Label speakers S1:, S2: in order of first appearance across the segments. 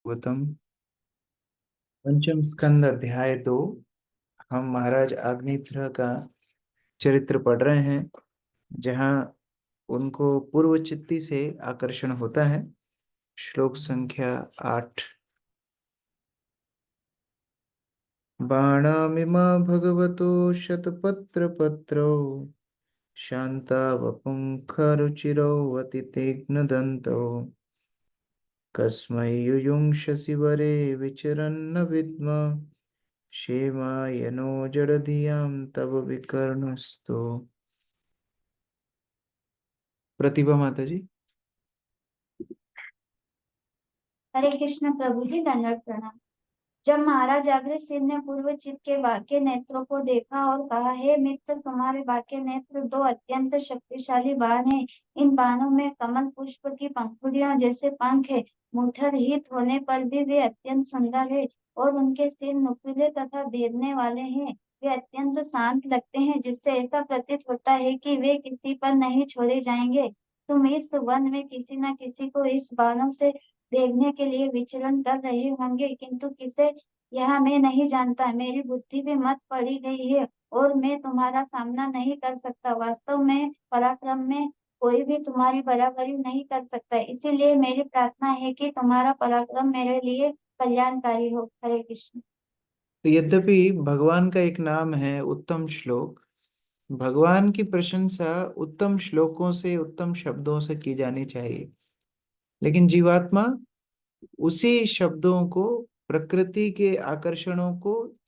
S1: गौतम पंचम स्कंद अध्याय 2। हम महाराज अग्निध्र का चरित्र पढ़ रहे हैं, जहाँ उनको पूर्व चित्ती से आकर्षण होता है। श्लोक संख्या 8। बाणामिमा भगवतो शतपत्र शांता वपुंखरुचिरौ अतितीक्ष्णदन्तौ कस्मै युयुंशसि वरे विचरन्न विद्म क्षेमायनो जडधियां तव विकर्णस्तु। प्रतिभा माता जी।
S2: हरे कृष्ण प्रभु जी, दंडवत प्रणाम। जब महाराज अग्रसेन ने पूर्व चित्त के बाके नेत्रों को देखा और कहा, हे मित्र, तुम्हारे बाके नेत्र दो अत्यंत शक्तिशाली बाण हैं। इन बाणों में कमल पुष्प की पंखुड़ियों जैसे पंख है। मुठर हित होने पर भी वे अत्यंत सुंदर है और उनके सिर नुकीले तथा बेधने वाले हैं। वे अत्यंत शांत लगते हैं, जिससे ऐसा प्रतीत होता है कि वे किसी पर नहीं छोड़े जाएंगे। तुम इस वन में किसी न किसी को इस बाणों से देखने के लिए विचरण कर रहे होंगे, किंतु किसे यह मैं नहीं जानता। मेरी बुद्धि भी मत पड़ी गई है और मैं तुम्हारा सामना नहीं कर सकता। वास्तव में पराक्रम में कोई भी तुम्हारी बराबरी नहीं कर सकता। इसीलिए मेरी प्रार्थना है कि तुम्हारा पराक्रम मेरे लिए कल्याणकारी हो। हरे कृष्ण।
S1: तो यद्यपि भगवान का एक नाम है उत्तम श्लोक, भगवान की प्रशंसा उत्तम श्लोकों से, उत्तम शब्दों से की जानी चाहिए, लेकिन जीवात्मा उसी शब्दों को, प्रकृति के आकर्षणों को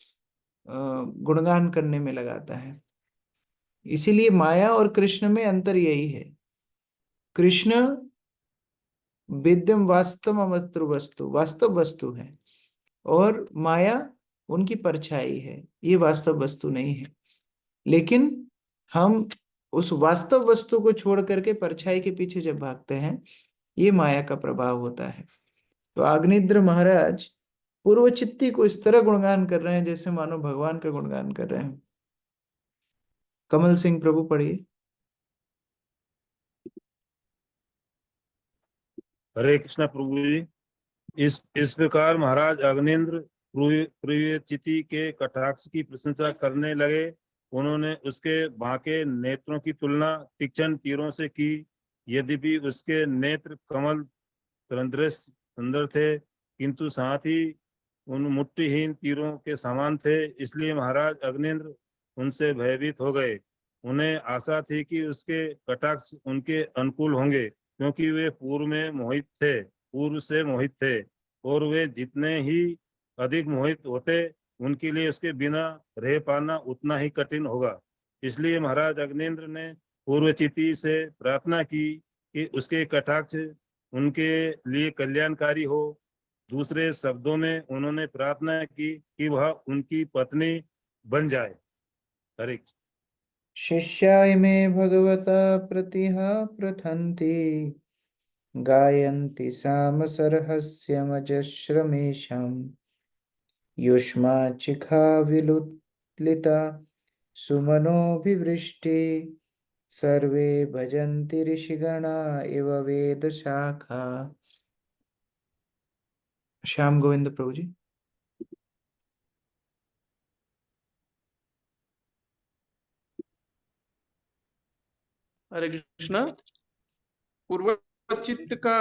S1: गुणगान करने में लगाता है। इसीलिए माया और कृष्ण में अंतर यही है। कृष्ण विद्यम वास्तव अमृत वस्तु, वास्तव वस्तु है, और माया उनकी परछाई है, ये वास्तव वस्तु नहीं है। लेकिन हम उस वास्तव वस्तु को छोड़ करके परछाई के पीछे जब भागते हैं, ये माया का प्रभाव होता है। तो अग्निद्र महाराज पूर्व चित्ती को इस तरह गुणगान कर रहे हैं जैसे मानो भगवान का गुणगान कर रहे हैं। कमल सिंह प्रभु पढ़िए।
S3: हरे कृष्णा प्रभु जी। इस प्रकार महाराज अग्निन्द्र प्रियचिति के कटाक्ष की प्रशंसा करने लगे। उन्होंने उसके बांके नेत्रों की तुलना तीक्ष्ण तीरों से की। यद्यपि उसके नेत्र कमल सुंदर थे, किंतु साथ ही उन मुट्ठीहीन तीरों के समान थे। इसलिए महाराज अग्निन्द्र उनसे भयभीत हो गए। उन्हें आशा थी कि उसके कटाक्ष उनके अनुकूल होंगे, क्योंकि वे पूर्व से मोहित थे, और वे जितने ही अधिक मोहित होते, उनके लिए उसके बिना रह पाना उतना ही कठिन होगा। इसलिए महाराज अग्निन्द्र ने पूर्वचिति से प्रार्थना की कि उसके कटाक्ष उनके लिए कल्याणकारी हो। दूसरे शब्दों में उन्होंने प्रार्थना की कि वह उनकी पत्नी बन जाए। हरे कृष्ण।
S1: शिष्याय मे भगवता प्रतिहा प्रथन्ति गायन्ति सामसर्हस्यमजस्रमेषाम् युष्माचिखा विलुलिता सुमनोभिवृष्टि सर्वे भजन्ति ऋषिगणा इव वेद शाखा। श्याम गोविंद प्रभु जी।
S4: हरे कृष्णा। पूर्वचित्त का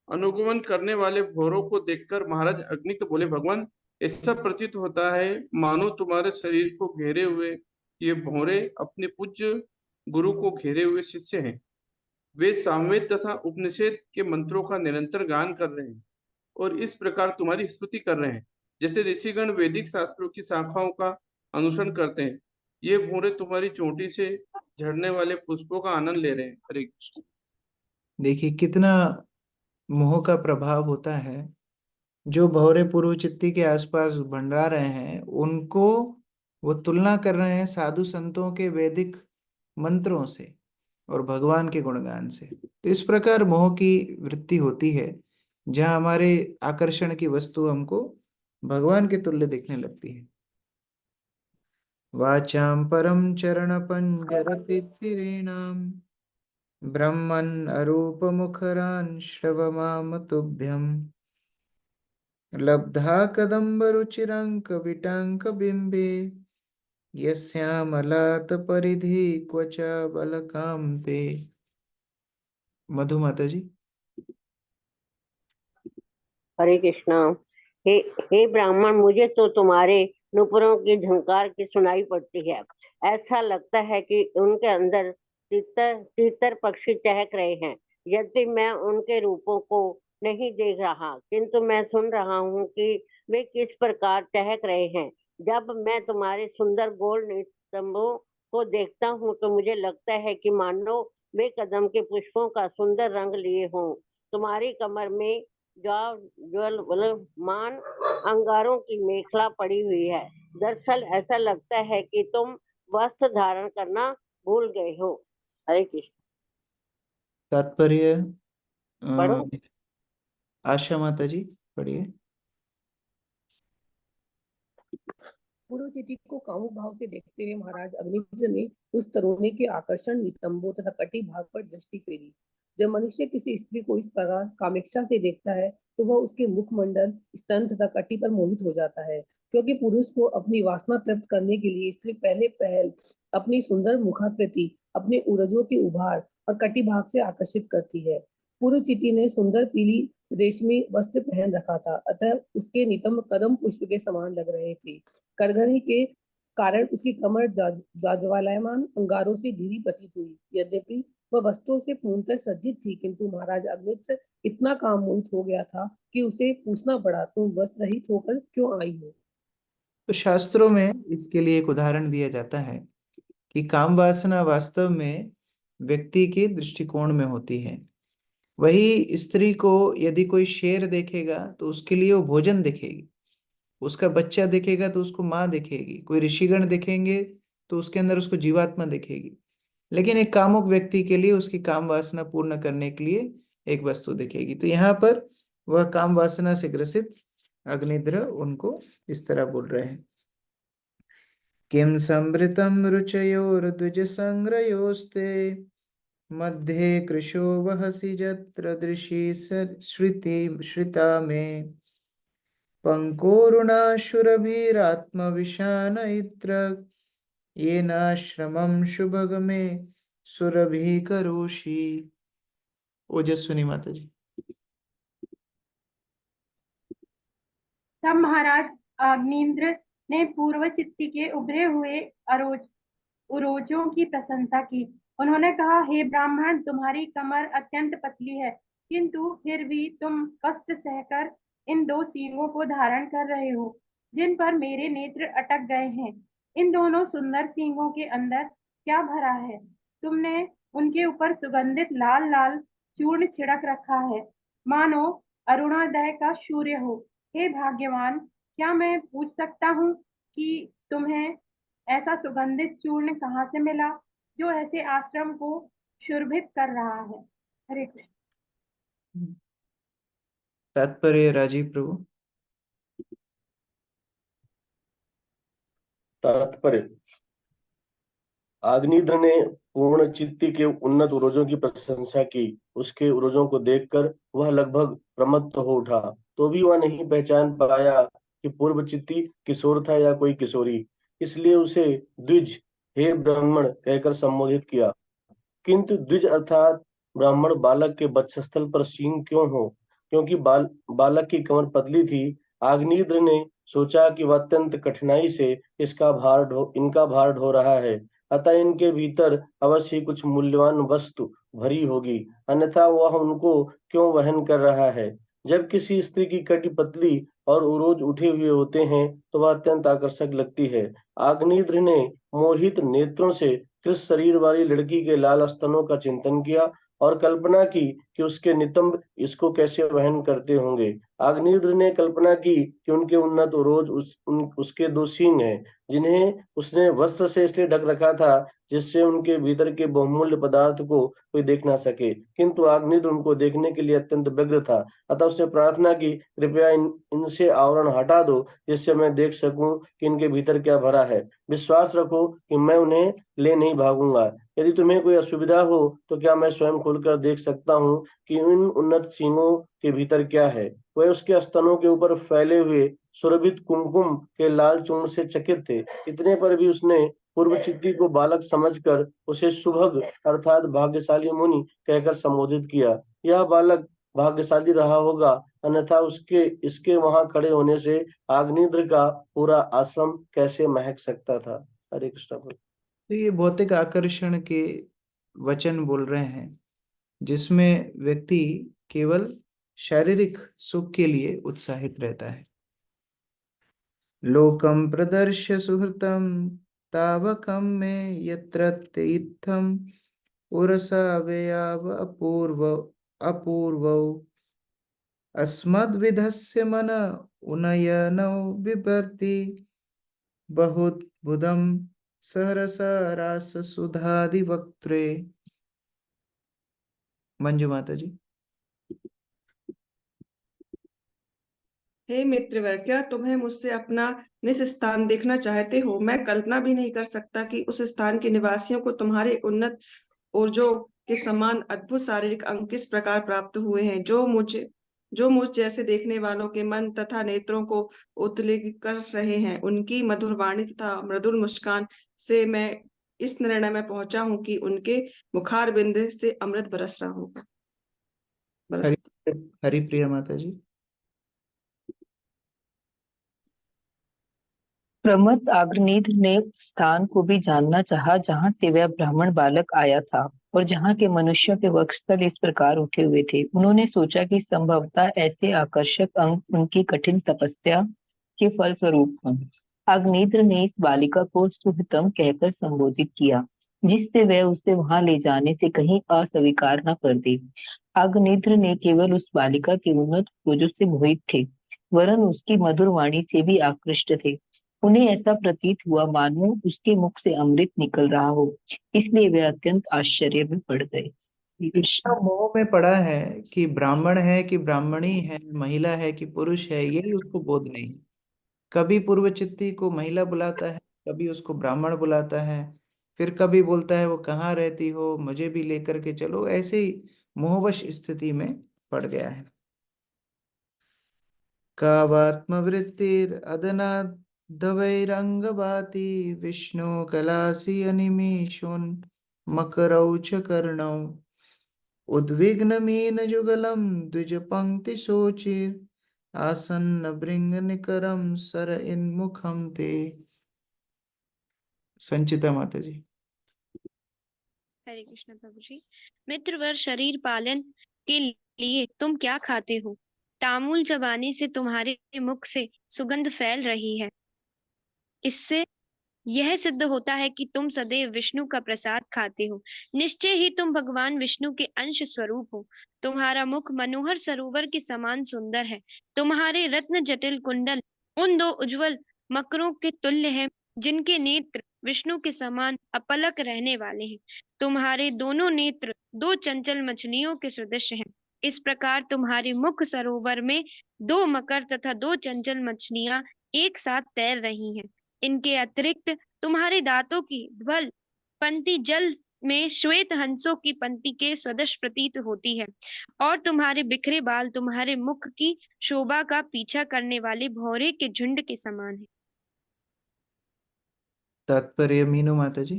S4: अनुगमन करने वाले भौरों को देखकर महाराज अग्नित बोले, भगवान, ऐसा प्रतीत होता है मानो तुम्हारे शरीर को घेरे हुए ये भौरे अपने पूज्य गुरु को घेरे हुए शिष्य हैं। वे सामवेद तथा उपनिषद के मंत्रों का निरंतर गान कर रहे हैं और इस प्रकार तुम्हारी स्तुति कर रहे हैं, जैसे ऋषिगण वैदिक शास्त्रों की शाखाओं का अनुसरण करते हैं। ये भौरे तुम्हारी चोटी से झड़ने वाले पुष्पों का आनंद ले रहे हैं। हरे कृष्ण।
S1: देखिए कितना मोह का प्रभाव होता है। जो भौरे पूर्व चित्ती के आसपास भंडरा रहे हैं, उनको वो तुलना कर रहे हैं साधु संतों के वैदिक मंत्रों से और भगवान के गुणगान से। तो इस प्रकार मोह की वृत्ति होती है, जहाँ हमारे आकर्षण की वस्तु हमको भगवान के तुल्य दिखने लगती है। वाचाम परम चरण पंजरतिरीणाम ब्रह्मन् अरूप मुखरान श्रवमाम तुभ्यम लब्धा कदम्ब रुचिरंक विटंक बिंबे यस्यामलात परिधि क्वच बलकाम ते। मधु माता जी।
S5: हरे कृष्णा। हे हे ब्राह्मण, मुझे तो तुम्हारे नुपुरों की झंकार की सुनाई पड़ती है। ऐसा लगता है कि उनके अंदर तीतर तीतर पक्षी चहक रहे हैं। यद्यपि मैं उनके रूपों को नहीं देख रहा, किंतु मैं सुन रहा हूँ कि वे किस प्रकार चहक रहे हैं। जब मैं तुम्हारे सुंदर गोल नितंबों को देखता हूँ तो मुझे लगता है कि मानो वे कदम के पुष्पों का सुंदर रंग लिए हों। तुम्हारी कमर में ज्वलमान अंगारों की मेखला पड़ी हुई है। दरअसल ऐसा लगता है कि तुम वस्त्र धारण करना भूल गए हो। हरे कृष्ण।
S1: तात्पर्य
S5: पढ़ो।
S1: आशा माता जी पढ़िए।
S6: पुरोचिति को कामुक भाव से देखते हुए महाराज अग्निध्र ने उस तरुणी के आकर्षण, नितंबों तथा कटी भाग पर दृष्टि फेरी। जब मनुष्य किसी स्त्री को इस प्रकार कामेक्षा से देखता है तो वह उसके मुखमंडल, स्तन तथा कटी पर मोहित हो जाता है, क्योंकि पुरुष को अपनी वासना तृप्त करने के लिए स्त्री पहले पहल अपनी सुंदर मुखाकृति, अपने उरजों के उभार और कटी भाग से आकर्षित करती है। पुरोचिति ने सुंदर पीली रेशमी वस्त्र पहन रखा था, अतः उसके नितंब कदम पुष्प के समान लग रहे थे। करघनी के कारण उसकी कमर ज्वाज्वल्यमान अंगारों से घिरी प्रतीत हुई। यद्यपि वह वस्त्रों से पूर्णतः सज्जित थी, किंतु महाराज अग्निध्र इतना काम मोहित हो गया था कि उसे पूछना पड़ा, तुम वस्त्र रहित होकर क्यों आई हो?
S1: तो शास्त्रों में इसके लिए एक उदाहरण दिया जाता है कि काम वासना वास्तव में व्यक्ति के दृष्टिकोण में होती है। वही स्त्री को यदि कोई शेर देखेगा तो उसके लिए वो भोजन दिखेगी, उसका बच्चा दिखेगा तो उसको माँ दिखेगी, कोई ऋषिगण दिखेंगे तो उसके अंदर उसको जीवात्मा दिखेगी। लेकिन एक कामुक व्यक्ति के लिए उसकी काम वासना पूर्ण करने के लिए एक वस्तु दिखेगी। तो यहाँ पर वह काम वासना से ग्रसित अग्निध्र उनको इस तरह बोल रहे हैं। किम संवृतम रुचयोर्द्विज संग्रयोस्ते मध्ये कृशो वहसि जत्र दृशि श्रुति श्रिता में पंकोरुणाशुरभिरात्मविशान इत्र येनाश्रमं शुभगमे सुरभि करोषि। ओजस्विनी माता जी।
S7: तब महाराज अग्निन्द्र ने पूर्व चित्ती के उभरे हुए उरोजों की प्रशंसा की। उन्होंने कहा, हे ब्राह्मण, तुम्हारी कमर अत्यंत पतली है, किंतु फिर भी तुम कष्ट सहकर इन दो सींगों को धारण कर रहे हो, जिन पर मेरे नेत्र अटक गए हैं। इन दोनों सुंदर सींगों के अंदर क्या भरा है? तुमने उनके ऊपर सुगंधित लाल लाल चूर्ण छिड़क रखा है, मानो अरुणोदय का सूर्य हो। हे भाग्यवान, क्या मैं पूछ सकता हूँ कि तुम्हें ऐसा सुगंधित चूर्ण कहाँ से मिला जो ऐसे आश्रम को सुरभित कर रहा है? हरे कृष्ण।
S1: तात्पर्य राजीव प्रभु।
S8: तात्पर्य, अग्निध्र ने पूर्ण चित्ती के उन्नत उरोजों की प्रशंसा की। उसके उरोजों को देखकर वह लगभग प्रमत्त हो उठा, तो भी वह नहीं पहचान पाया कि पूर्व चित्ती किशोर था या कोई किशोरी, इसलिए उसे द्विज, हे ब्राह्मण कहकर संबोधित किया। किंतु द्विज अर्थात ब्राह्मण बालक के वक्षस्थल पर सींग क्यों हो? क्योंकि बालक की कमर पतली थी। अग्निध्र ने सोचा कि वह अत्यंत कठिनाई से इनका भार ढो रहा है, अतः इनके भीतर अवश्य कुछ मूल्यवान वस्तु भरी होगी, अन्यथा वह उनको क्यों वहन कर रहा है। जब किसी स्त्री की कटी पतली और उरोज उठे हुए होते हैं तो वह अत्यंत आकर्षक लगती है। अग्निध्र ने मोहित नेत्रों से कृष शरीर वाली लड़की के लाल स्तनों का चिंतन किया और कल्पना की कि उसके नितंब इसको कैसे वहन करते होंगे। अग्निध्र ने कल्पना की कि उनके उन्नत उरोज उसके दो सींग हैं, जिन्हें उसने वस्त्र से इसलिए ढक रखा था जिससे उनके भीतर के बहुमूल्य पदार्थ को कोई देख ना सके, किंतु अग्निध्र उनको देखने के लिए अत्यंत व्यग्र था। अतः उसने प्रार्थना की, कृपया इनसे आवरण हटा दो, जिससे मैं देख सकूं कि इनके भीतर क्या भरा है। विश्वास रखो कि मैं उन्हें ले नहीं भागूंगा। यदि तुम्हें कोई असुविधा हो तो क्या मैं स्वयं खोलकर देख सकता हूँ कि इन उन्नत सींगों के भीतर क्या है? वह उसके स्तनों के ऊपर फैले हुए सुरभित कुमकुम के लाल चूर्ण से चकित थे। इतने पर भी उसने पूर्व चित्ती को बालक समझकर उसे सुभग अर्थात भाग्यशाली मुनि कहकर संबोधित किया। यह बालक भाग्यशाली रहा होगा, अन्यथा उसके इसके वहां खड़े होने से आग्नेत्र का पूरा आश्रम कैसे महक सकता था। हरे कृष्ण।
S1: तो ये भौतिक आकर्षण के वचन बोल रहे हैं, जिसमें व्यक्ति केवल शारीरिक सुख के लिए उत्साहित रहता है। लोकम प्रदर्श्य सुहृतम तावकम में यत्र इत्थम उरसा व्ययाव अपूर्व अपूर्व अस्मद्विधस्य मन उनयनौ बिभर्ति बहुत बुधम सहरस रास सुधादि वक्त्रे। मंजू माता जी।
S9: हे मित्रवर, क्या तुम्हें मुझसे अपना निज स्थान देखना चाहते हो? मैं कल्पना भी नहीं कर सकता कि उस स्थान के निवासियों को तुम्हारे उन्नत ऊर्जों के समान अद्भुत शारीरिक अंग किस प्रकार प्राप्त हुए हैं, जो मुझ जैसे देखने वालों के मन तथा नेत्रों को उद्वेलित कर रहे हैं। उनकी मधुर वाणी तथा मृदुल मुस्कान से मैं इस निर्णय में पहुंचा हूं कि उनके मुखार बिंद से अमृत बरस रहा होगा।
S1: हरि प्रिया माता जी।
S10: प्रमथ अग्निध्र ने उस स्थान को भी जानना चाहा जहां से वह ब्राह्मण बालक आया था और जहां के मनुष्यों के वक्षस्थल इस प्रकार उठे हुए थे। उन्होंने सोचा कि संभवतः ऐसे आकर्षक अंग उनकी कठिन तपस्या के फलस्वरूप हों। अग्निध्र ने इस बालिका को सुहृतम कहकर संबोधित किया, जिससे वह उसे वहां ले जाने से कहीं अस्वीकार न कर दे। अग्निध्र ने केवल उस बालिका के उन्नत खोजों से मोहित थे, वरन उसकी मधुर वाणी से भी आकृष्ट थे। उन्हें ऐसा प्रतीत हुआ मानो उसके मुख से अमृत निकल रहा हो, इसलिए वे अत्यंत आश्चर्य में पड़ गए।
S1: इतना मोह में पड़ा है कि ब्राह्मण है कि ब्राह्मणी है, महिला है कि पुरुष है, यही उसको बोध नहीं। कभी पूर्व चित्ती को महिला बुलाता है, कभी उसको ब्राह्मण बुलाता है, फिर कभी बोलता है वो कहाँ रहती हो, मुझे भी लेकर के चलो। ऐसे ही मोहवश स्थिति में पड़ गया है। कावात्मवृत्तिर अदना धवैरंगभाति विष्णु कलासी अनिमेषुन मकरौ च कर्णौ उद्विग्न मीन जुगलम द्विज पंक्ति शोचिर आसन्न भृंग निकरम सर इन्मुखम ते। संचिता माता जी।
S11: हरे कृष्ण प्रभु जी। मित्रवर, शरीर पालन के लिए तुम क्या खाते हो? तामूल चबाने से तुम्हारे मुख से सुगंध फैल रही है। इससे यह सिद्ध होता है कि तुम सदैव विष्णु का प्रसाद खाते हो। निश्चय ही तुम भगवान विष्णु के अंश स्वरूप हो। तुम्हारा मुख मनोहर सरोवर के समान सुंदर है। तुम्हारे रत्न जटिल कुंडल उन दो उज्जवल मकरों के तुल्य हैं, जिनके नेत्र विष्णु के समान अपलक रहने वाले हैं। तुम्हारे दोनों नेत्र दो चंचल मछलियों के सदृश हैं। इस प्रकार तुम्हारे मुख सरोवर में दो मकर तथा दो चंचल मछलियां एक साथ तैर रही हैं। इनके अतिरिक्त तुम्हारे दांतों की ध्वल पंक्ति जल में श्वेत हंसों की पंक्ति के सदृश प्रतीत होती है, और तुम्हारे बिखरे बाल तुम्हारे मुख की शोभा का पीछा करने वाले भौरे के झुंड के समान है।
S1: तात्पर्य मीनू माता जी।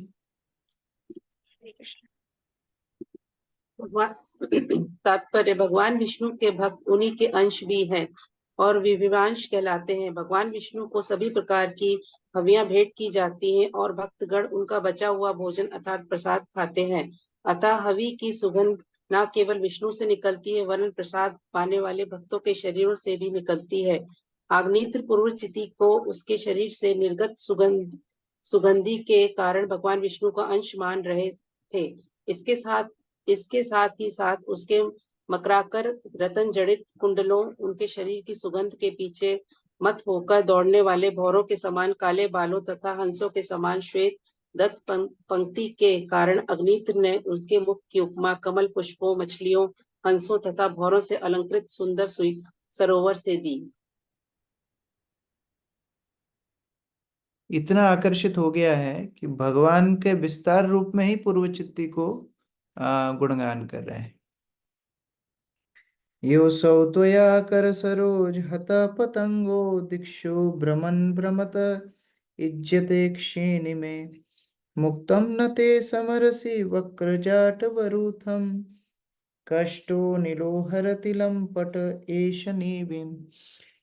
S12: तात्पर्य, भगवान विष्णु के भक्त उन्हीं के अंश भी हैं और वे विवांश कहलाते हैं। भगवान विष्णु को सभी प्रकार की हवियां भेंट की जाती हैं और भक्तगण उनका बचा हुआ भोजन अर्थात प्रसाद खाते हैं। अतः हवि की सुगंध न केवल विष्णु से निकलती है, वरन प्रसाद पाने वाले भक्तों के शरीरों से भी निकलती है। आग्नेत्र पूर्व चिति को उसके शरीर से निर्गत सुगंधि के कारण भगवान विष्णु का अंश मान रहे थे। इसके साथ ही साथ उसके मकराकर रतन जड़ित कुंडलों, उनके शरीर की सुगंध के पीछे मत होकर दौड़ने वाले भौरों के समान काले बालों तथा हंसों के समान श्वेत दत्त पंक्ति के कारण अग्नित्र ने उनके मुख की उपमा कमल पुष्पों, मछलियों, हंसों तथा भौरों से अलंकृत सुंदर सरोवर से दी।
S1: इतना आकर्षित हो गया है कि भगवान के विस्तार रूप में ही पूर्व चित्ती को गुणगान कर रहे हैं। योऽसौ त्वया कर सरोज हत पतंगो दिक्षु भ्रमन् भ्रमत इज्यते क्षीणि मे मुक्तं न ते समरसि वक्रजाटवरूथं कष्टो नीलोहरति लंपट एष नीविम।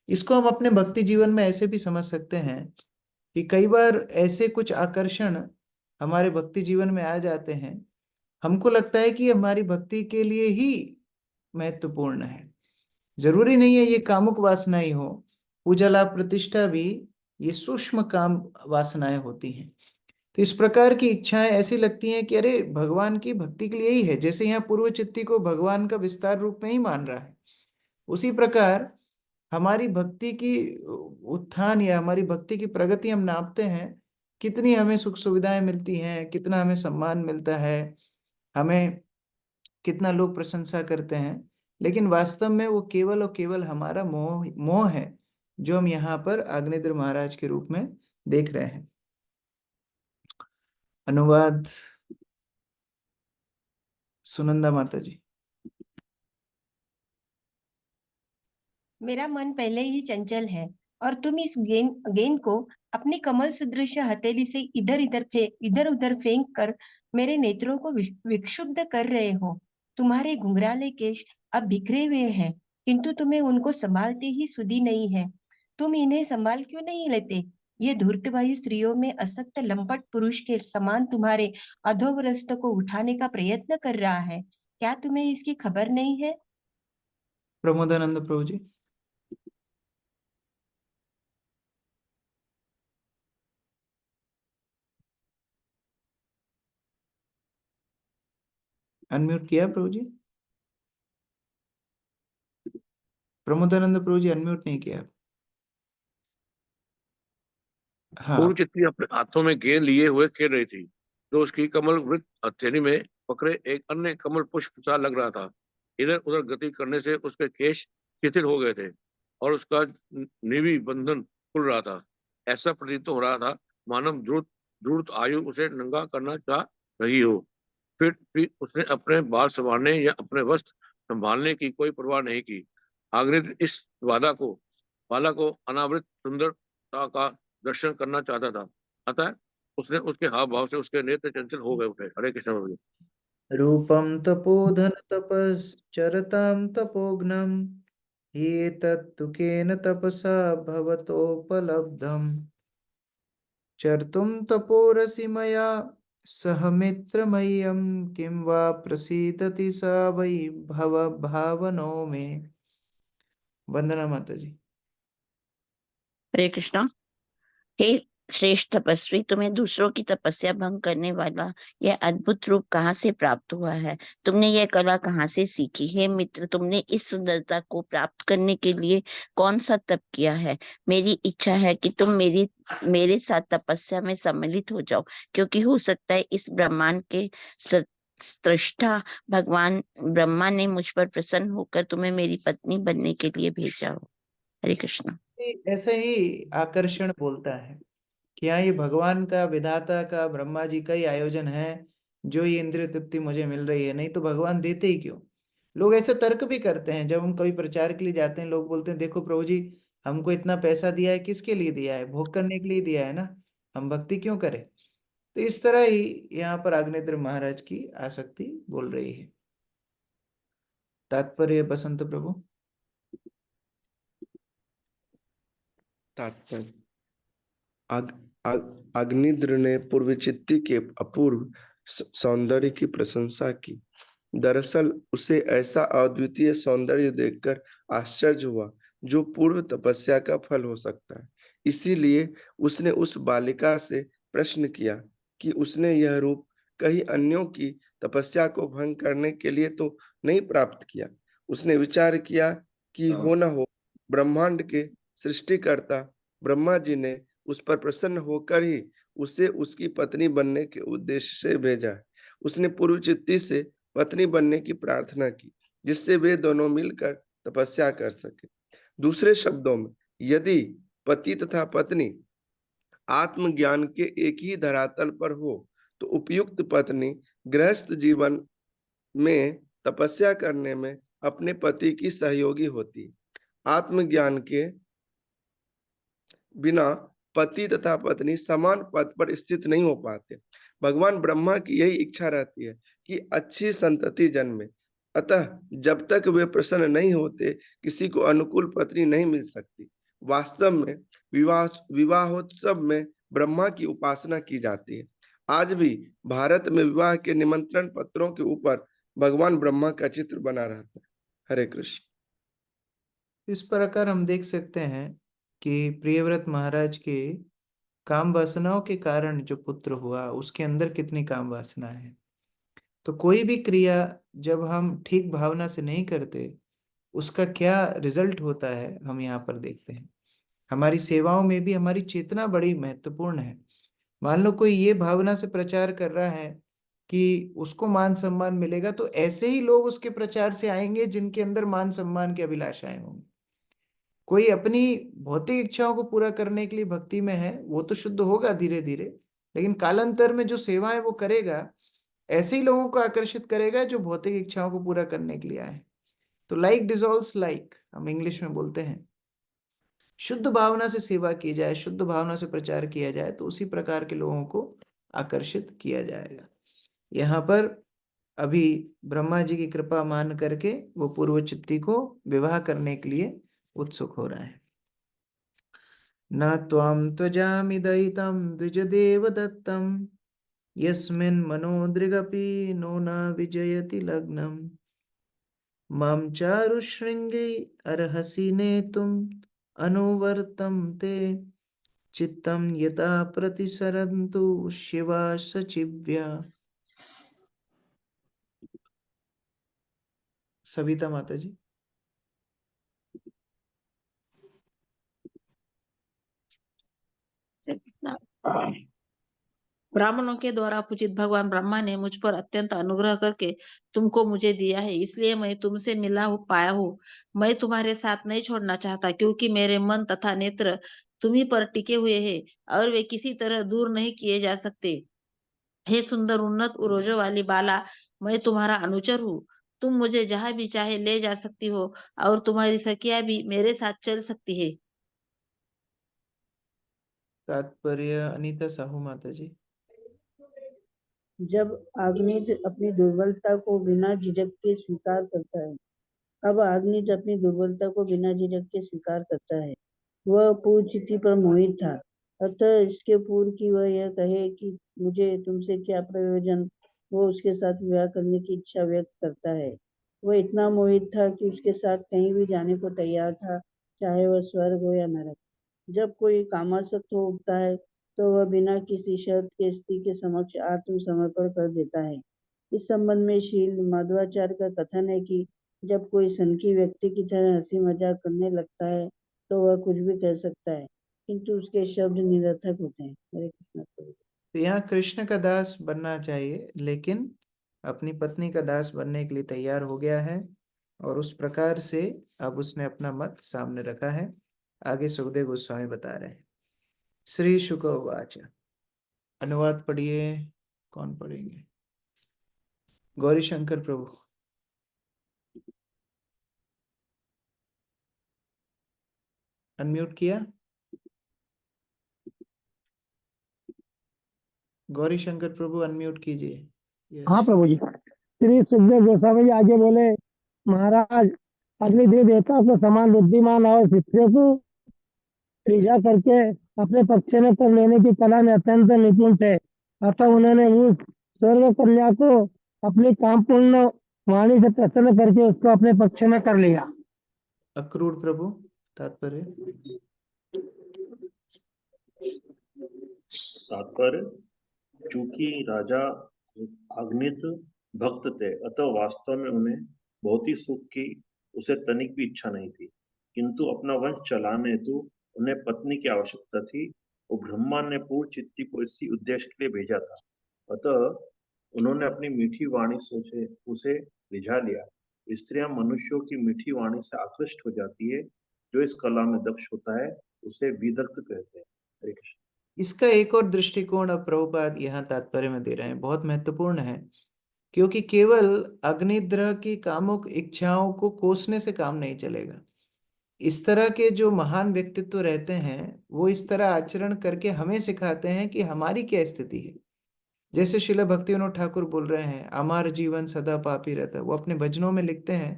S1: इसको हम अपने भक्ति जीवन में ऐसे भी समझ सकते हैं कि कई बार ऐसे कुछ आकर्षण हमारे भक्ति जीवन में आ जाते हैं, हमको लगता है कि हमारी भक्ति के लिए ही महत्वपूर्ण है। जरूरी नहीं है ये कामुक वासना ही हो, पूजा लाभ प्रतिष्ठा भी ये सूक्ष्म काम वासनाएं होती हैं। तो इस प्रकार की इच्छाएं ऐसी लगती हैं कि अरे भगवान की भक्ति के लिए ही है, जैसे यहाँ पूर्व चित्ती को भगवान का विस्तार रूप में ही मान रहा है, उसी प्रकार हमारी भक्ति की उत्थान या हमारी भक्ति की प्रगति हम नापते हैं, कितनी हमें सुख सुविधाएं मिलती हैं, कितना हमें सम्मान मिलता है, हमें कितना लोग प्रशंसा करते हैं, लेकिन वास्तव में वो केवल और केवल हमारा मोह मोह है, जो हम यहाँ पर अग्निद्र महाराज के रूप में देख रहे हैं। अनुवाद सुनंदा माता जी।
S13: मेरा मन पहले ही चंचल है और तुम इस गेंद को अपनी कमल सदृश हथेली से इधर उधर फेंक कर मेरे नेत्रों को विक्षुब्ध कर रहे हो। तुम्हारे घुंघराले केश अब बिखरे हुए हैं, किंतु तुम्हें उनको संभालते ही सुधि नहीं है। तुम इन्हें संभाल क्यों नहीं लेते? ये धूर्तवायु स्त्रियों में असक्त लंपट पुरुष के समान तुम्हारे अधोवरस्त को उठाने का प्रयत्न कर रहा है। क्या तुम्हें इसकी खबर नहीं है?
S1: प्रमोदानंद प्रभु जी। अनम्यूट किया प्रभु जी? प्रमोदानंद प्रभु जी अनम्यूट नहीं किया। हाँ।
S14: पूर्व चित्ती अपने हाथों में गेंद लिए हुए खेल रही थी, जो उसकी कमल वृत्त हथेली में पकड़े एक अन्य कमल पुष्प सा लग रहा था। इधर उधर गति करने से उसके केश शिथिल हो गए थे और उसका निवी बंधन खुल रहा था। ऐसा प्रतीत हो रहा था मानव द्रुत द्रुत आयु उसे नंगा करना चाह रही हो। फिर उसने अपने बाल संभालने या अपने वस्त्र संभालने की कोई परवाह नहीं की। आग्रह इस बाला को अनावृत सुंदरता का दर्शन करना चाहता था, अतः उसने उसके हाव भाव से उसके नेत्र चंचल हो गए उठे। हरे कृष्ण भगवान।
S1: रूपम तपोधन तपश्चरतां तपोघ्नम ये तत्तु केन तपसा भवतोपलब्धम चर्तुं तपोरसि मया सह मित्रमह्यं किं वा प्रसीदति सा वै भव भावनो में। वंदना माता जी।
S15: हरे कृष्णा। हे श्रेष्ठ तपस्वी, तुम्हें दूसरों की तपस्या भंग करने वाला यह अद्भुत रूप कहाँ से प्राप्त हुआ है? तुमने यह कला कहाँ से सीखी? हे मित्र, तुमने इस सुंदरता को प्राप्त करने के लिए कौन सा तप किया है? मेरी इच्छा है कि तुम मेरे साथ तपस्या में सम्मिलित हो जाओ, क्योंकि हो सकता है इस ब्रह्मांड के सृष्टा भगवान ब्रह्मा ने मुझ पर प्रसन्न होकर तुम्हें मेरी पत्नी बनने के लिए भेजा हो। हरे कृष्ण।
S1: ऐसा ही आकर्षण बोलता है कि हाँ, ये भगवान का, विधाता का, ब्रह्मा जी का ही आयोजन है जो ये इंद्रिय तृप्ति मुझे मिल रही है, नहीं तो भगवान देते ही क्यों। लोग ऐसे तर्क भी करते हैं जब हम कभी प्रचार के लिए जाते हैं, लोग बोलते हैं देखो प्रभु जी हमको इतना पैसा दिया है, किसके लिए दिया है? भोग करने के लिए दिया है ना, हम भक्ति क्यों करें? तो इस तरह ही यहाँ पर अग्निद्र महाराज की आसक्ति बोल रही है। तात्पर्य बसंत प्रभु।
S16: तात्पर्य अग्निद्र ने पूर्वचित्ती के अपूर्व सौंदर्य की प्रशंसा की। दरअसल उसे ऐसा अद्वितीय सौंदर्य देखकर आश्चर्य हुआ जो पूर्व तपस्या का फल हो सकता है। इसीलिए उसने उस बालिका से प्रश्न किया कि उसने यह रूप कई अन्यों की तपस्या को भंग करने के लिए तो नहीं प्राप्त किया। उसने विचार किया कि हो न हो ब्रह्मांड के सृष्टिकर्ता ब्रह्मा जी ने उस पर प्रसन्न होकर ही उसे उसकी पत्नी बनने के उद्देश्य से भेजा है। उसने पूर्व चित्ती से पत्नी बनने की प्रार्थना की, जिससे वे दोनों मिलकर तपस्या कर सके। दूसरे शब्दों में, यदि पति तथा पत्नी आत्मज्ञान के एक ही धरातल पर हो तो उपयुक्त पत्नी गृहस्थ जीवन में तपस्या करने में अपने पति की सहयोगी होती। आत्मज्ञान के बिना पति तथा पत्नी समान पद पर स्थित नहीं हो पाते। भगवान ब्रह्मा की यही इच्छा रहती है कि अच्छी संतति जन्मे। अतः जब तक वे प्रसन्न नहीं होते, किसी को अनुकूल पत्नी नहीं मिल सकती। वास्तव में विवाहोत्सव में ब्रह्मा की उपासना की जाती है। आज भी भारत में विवाह के निमंत्रण पत्रों के ऊपर भगवान ब्रह्मा का चित्र बना रहता है। हरे कृष्ण।
S1: इस प्रकार हम देख सकते हैं कि प्रियव्रत महाराज के काम वासनाओं के कारण जो पुत्र हुआ, उसके अंदर कितनी काम वासना है। तो कोई भी क्रिया जब हम ठीक भावना से नहीं करते, उसका क्या रिजल्ट होता है हम यहाँ पर देखते हैं। हमारी सेवाओं में भी हमारी चेतना बड़ी महत्वपूर्ण है। मान लो कोई ये भावना से प्रचार कर रहा है कि उसको मान सम्मान मिलेगा, तो ऐसे ही लोग उसके प्रचार से आएंगे जिनके अंदर मान सम्मान की अभिलाषाएं होंगी। कोई अपनी भौतिक इच्छाओं को पूरा करने के लिए भक्ति में है, वो तो शुद्ध होगा धीरे धीरे, लेकिन कालांतर में जो सेवाएं वो करेगा, ऐसे ही लोगों को आकर्षित करेगा जो भौतिक इच्छाओं को पूरा करने के लिए आए। तो लाइक डिसॉल्व्स लाइक, हम इंग्लिश में बोलते हैं। शुद्ध भावना से सेवा की जाए, शुद्ध भावना से प्रचार किया जाए, तो उसी प्रकार के लोगों को आकर्षित किया जाएगा। यहाँ पर अभी ब्रह्मा जी की कृपा मान करके वो पूर्व चित्ती को विवाह करने के लिए उत्सुक हो रहा है। न त्वां त्वजामि दयितं द्विजदेव दत्तं, यस्मिन् मनोदृगपि नो न विजयति लग्नम्। मां चारुशृङ्गे अर्हसि नेतुम् अनुवर्तं ते, चित्तं यथा प्रतिसरन्तु शिवा सचिव्या। सविता माता जी।
S17: ब्राह्मणों के द्वारा पूजित भगवान ब्रह्मा ने मुझ पर अत्यंत अनुग्रह करके तुमको मुझे दिया है, इसलिए मैं तुमसे पाया हूँ। मैं तुम्हारे साथ नहीं छोड़ना चाहता, क्योंकि मेरे मन तथा नेत्र तुम्ही पर टिके हुए हैं और वे किसी तरह दूर नहीं किए जा सकते। हे सुंदर उन्नत उरोजों वाली बाला, मैं तुम्हारा अनुचर हूँ। तुम मुझे जहाँ भी चाहे ले जा सकती हो और तुम्हारी सखियां भी मेरे साथ चल सकती है।
S1: तात्पर्य अनीता साहू माता जी।
S18: जब आग्नेय अपनी दुर्बलता को बिना झिझक के स्वीकार करता है, अब आग्नेय अपनी दुर्बलता को बिना झिझक के स्वीकार करता है। वह पूर्व चित्ती पर मोहित था, अतः इसके पूर्व कि वह यह कहे कि मुझे तुमसे क्या प्रयोजन, वो उसके साथ विवाह करने की इच्छा व्यक्त करता है। वह इतना मोहित था कि उसके साथ कहीं भी जाने को तैयार था, चाहे वह स्वर्ग हो या नरक। जब कोई कामासक्त हो उठता है, तो वह बिना किसी शर्त के स्त्री के समक्ष आत्मसमर्पण कर देता है। इस संबंध में शील माधवाचार्य का कथन है कि जब कोई सनकी व्यक्ति की तरह हंसी मजाक करने लगता है, तो वह कुछ भी कह सकता है, किंतु उसके शब्द निरर्थक होते हैं। हरे कृष्ण।
S1: तो यहाँ कृष्ण का दास बनना चाहिए, लेकिन अपनी पत्नी का दास बनने के लिए तैयार हो गया है, और उस प्रकार से अब उसने अपना मत सामने रखा है। आगे सुखदेव गोस्वामी बता रहे हैं। श्री शुक उवाच। अनुवाद पढ़िए, कौन पढ़ेंगे? गौरी शंकर प्रभु। अनम्यूट किया? गौरी शंकर प्रभु अनम्यूट कीजिए।
S19: हाँ प्रभु जी। श्री सुखदेव गोस्वामी जी आगे बोले, महाराज अग्निदेव देवता को समान बुद्धिमान और शिष्यों को रिझा करके अपने पक्ष में कर लेने की कला में अत्यंत निपुण थे। अतः उन्होंने उस स्वर्ग कन्या को अपनी कामपूर्ण वाणी से प्रसन्न करके उसको अपने पक्ष में कर लिया।
S1: अक्रूर प्रभु तात्पर्य।
S20: चूंकि राजा अग्नित भक्त थे, अतः वास्तव में उन्हें भौतिक सुख की उसे तनिक भी इच्छा नहीं थी, किंतु अपना वंश चलाने हेतु उन्हें पत्नी की आवश्यकता थी और ब्रह्मा ने पूर्व चित्ती को इसी उद्देश्य के लिए भेजा था। अतः उन्होंने अपनी मीठी वाणी से उसे रिझा लिया। स्त्रियां मनुष्यों की मीठी वाणी से आकृष्ट हो जाती है। जो इस कला में दक्ष होता है उसे विदग्ध कहते हैं। हरे कृष्ण।
S1: इसका एक और दृष्टिकोण अब प्रभुपाद यहाँ तात्पर्य में दे रहे हैं, बहुत महत्वपूर्ण है क्योंकि केवल अग्निद्रह की कामुक इच्छाओं को कोसने से काम नहीं चलेगा। इस तरह के जो महान व्यक्तित्व रहते हैं वो इस तरह आचरण करके हमें सिखाते हैं कि हमारी क्या स्थिति है। जैसे श्रील भक्तिविनोद ठाकुर बोल रहे हैं, अमार जीवन सदा पापी रहता है। वो अपने भजनों में लिखते हैं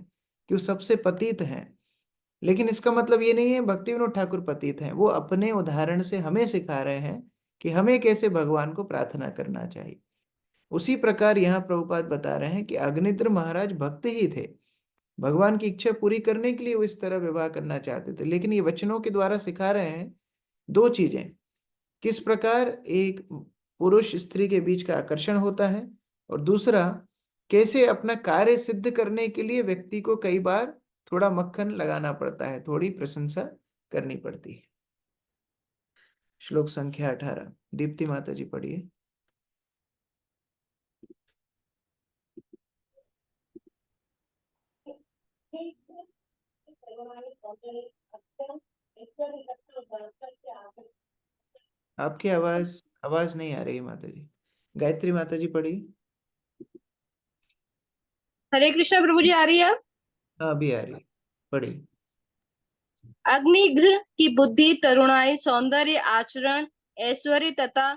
S1: कि वो सबसे पतित हैं, लेकिन इसका मतलब ये नहीं है भक्तिविनोद ठाकुर पतित हैं। वो अपने उदाहरण से हमें सिखा रहे हैं कि हमें कैसे भगवान को प्रार्थना करना चाहिए। उसी प्रकार यहाँ प्रभुपाद बता रहे हैं कि अग्निद्र महाराज भक्त ही थे, भगवान की इच्छा पूरी करने के लिए वो इस तरह विवाह करना चाहते थे, लेकिन ये वचनों के द्वारा सिखा रहे हैं दो चीजें, किस प्रकार एक पुरुष स्त्री के बीच का आकर्षण होता है, और दूसरा कैसे अपना कार्य सिद्ध करने के लिए व्यक्ति को कई बार थोड़ा मक्खन लगाना पड़ता है, थोड़ी प्रशंसा करनी पड़ती है। श्लोक संख्या 18 दीप्ति माता जी पढ़िए। आपकी आवाज आवाज नहीं आ रही माता जी। गायत्री माता जी पढ़िए।
S21: हरे कृष्णा प्रभु जी, आ रही है अब?
S1: हाँ अभी आ रही है, पढ़िए।
S21: अग्निग्रह की बुद्धि, तरुणाई, सौंदर्य, आचरण, ऐश्वर्य तथा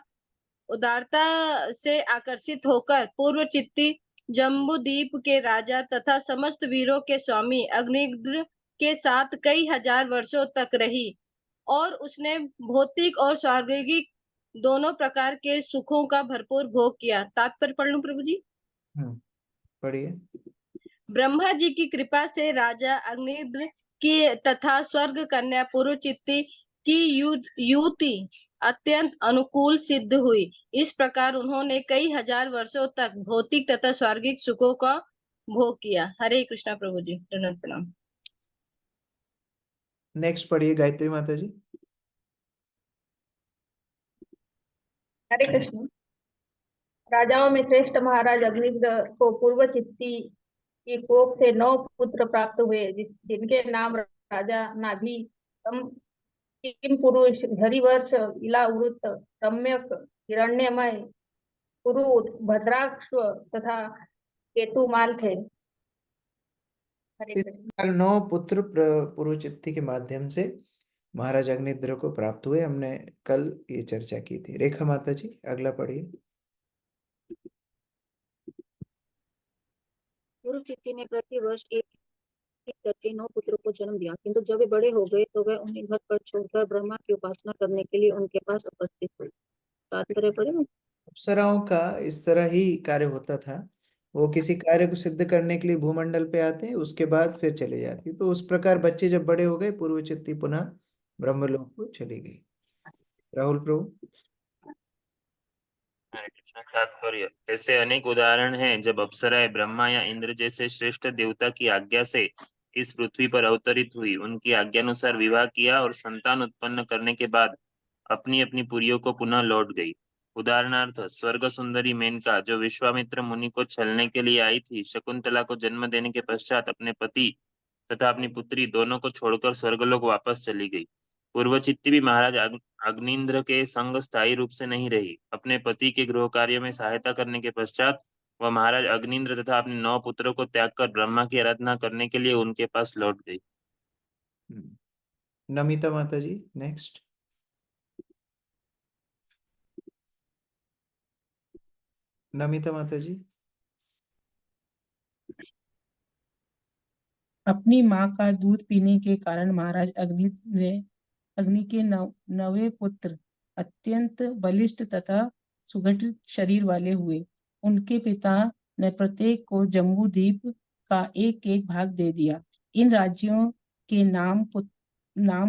S21: उदारता से आकर्षित होकर पूर्व चित्ती जम्बूद्वीप के राजा तथा समस्त वीरों के स्वामी अग्निग्रह के साथ कई हजार वर्षों तक रही, और उसने भौतिक और शारीरिक दोनों प्रकार के सुखों का भरपूर भोग किया। तात्पर्य पढ़ लूं प्रभु जी?
S1: पढ़िए।
S21: ब्रह्मा जी की कृपा से राजा अग्निद्र की तथा स्वर्ग कन्या पुरुचित्ती की युति अत्यंत अनुकूल सिद्ध हुई। इस प्रकार उन्होंने कई हजार वर्षों तक भौतिक तथा स्वर्गिक सुखों का भोग किया। हरे कृष्णा प्रभु जी, दंडवत प्रणाम।
S1: नेक्स्ट पढ़िए गायत्री माता जी।
S21: हरे कृष्ण। राजाओं में श्रेष्ठ महाराज अग्निद्र को पूर्व चित्ती की कोख से 9 पुत्र प्राप्त हुए, जिनके नाम राजा नाभि, किम पुरुष, हरिवर्ष, इलावृत, सम्यक, हिरण्यमय, पुरुष, भद्राक्ष तथा केतुमाल थे। हरे
S1: इस
S21: कृष्ण।
S1: प्रकार 9 पुत्र पुरुचित्ती के माध्यम से महाराज अग्निद्र को प्राप्त हुए। हमने कल ये चर्चा की थी। रेखा माता जी अगला पढ़िए।
S22: पुरुचित्ती ने प्रति वर्ष एक करके 9 पुत्रों को जन्म दिया, किंतु जब वे बड़े हो गए तो वह उन्हें घर पर छोड़कर ब्रह्मा की उपासना करने के लिए उनके पास उपस्थित हुई। तात्पर्य पढ़े?
S1: अप्सराओं का इस तरह ही कार्य होता था। वो किसी कार्य को सिद्ध करने के लिए भूमंडल पे आते हैं, उसके बाद फिर चले जाती। तो उस प्रकार बच्चे जब बड़े हो गए, पूर्वचित्ती पुनः ब्रह्मलोक को चली गई। राहुल प्रभु।
S23: हरे कृष्ण। तात्पर्य, ऐसे अनेक उदाहरण हैं जब अप्सराएं ब्रह्मा या इंद्र जैसे श्रेष्ठ देवता की आज्ञा से इस पृथ्वी पर अवतरित हुई, उनकी आज्ञानुसार विवाह किया और संतान उत्पन्न करने के बाद अपनी अपनी पुरियों को पुनः लौट गई। उदाहरणार्थ स्वर्ग सुंदरी मेनका, जो विश्वामित्र मुनि को छलने के लिए आई थी, शकुंतला को जन्म देने के पश्चात अपने पति तथा अपनी पुत्री दोनों को छोड़कर स्वर्गलोक वापस चली गई। पूर्वचित्ती भी महाराज अग्निंद्र के संग स्थायी रूप से नहीं रही। अपने पति के गृह कार्य में सहायता करने के पश्चात वह महाराज अग्निंद्र तथा अपने 9 पुत्रों को त्याग कर ब्रह्मा की आराधना करने के लिए उनके पास लौट गई।
S1: नमिता माता जी नेक्स्ट। नमिता माता जी।
S6: अपनी माँ का दूध पीने के कारण महाराज अग्नि के नवे पुत्र अत्यंत बलिष्ठ तथा सुगठित शरीर वाले हुए। उनके पिता ने प्रत्येक को जम्बूद्वीप का एक एक भाग दे दिया। इन राज्यों के नाम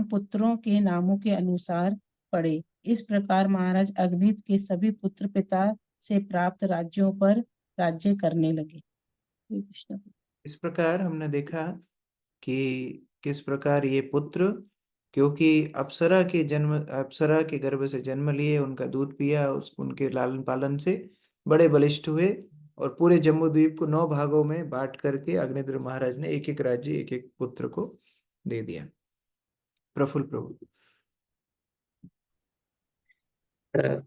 S6: पुत्रों के नामों के अनुसार पड़े। इस प्रकार महाराज अग्नित के सभी पुत्र पिता से प्राप्त राज्यों पर राज्य करने लगे।
S1: इस प्रकार हमने देखा कि किस प्रकार ये पुत्र, क्योंकि अप्सरा के गर्भ से जन्म लिए, उनका दूध पिया, उनके लालन पालन से बड़े बलिष्ठ हुए, और पूरे जम्बूद्वीप को 9 भागों में बांट करके अग्निद्र महाराज ने एक एक राज्य एक एक पुत्र को दे दिया। प्रफुल्ल प्रभु।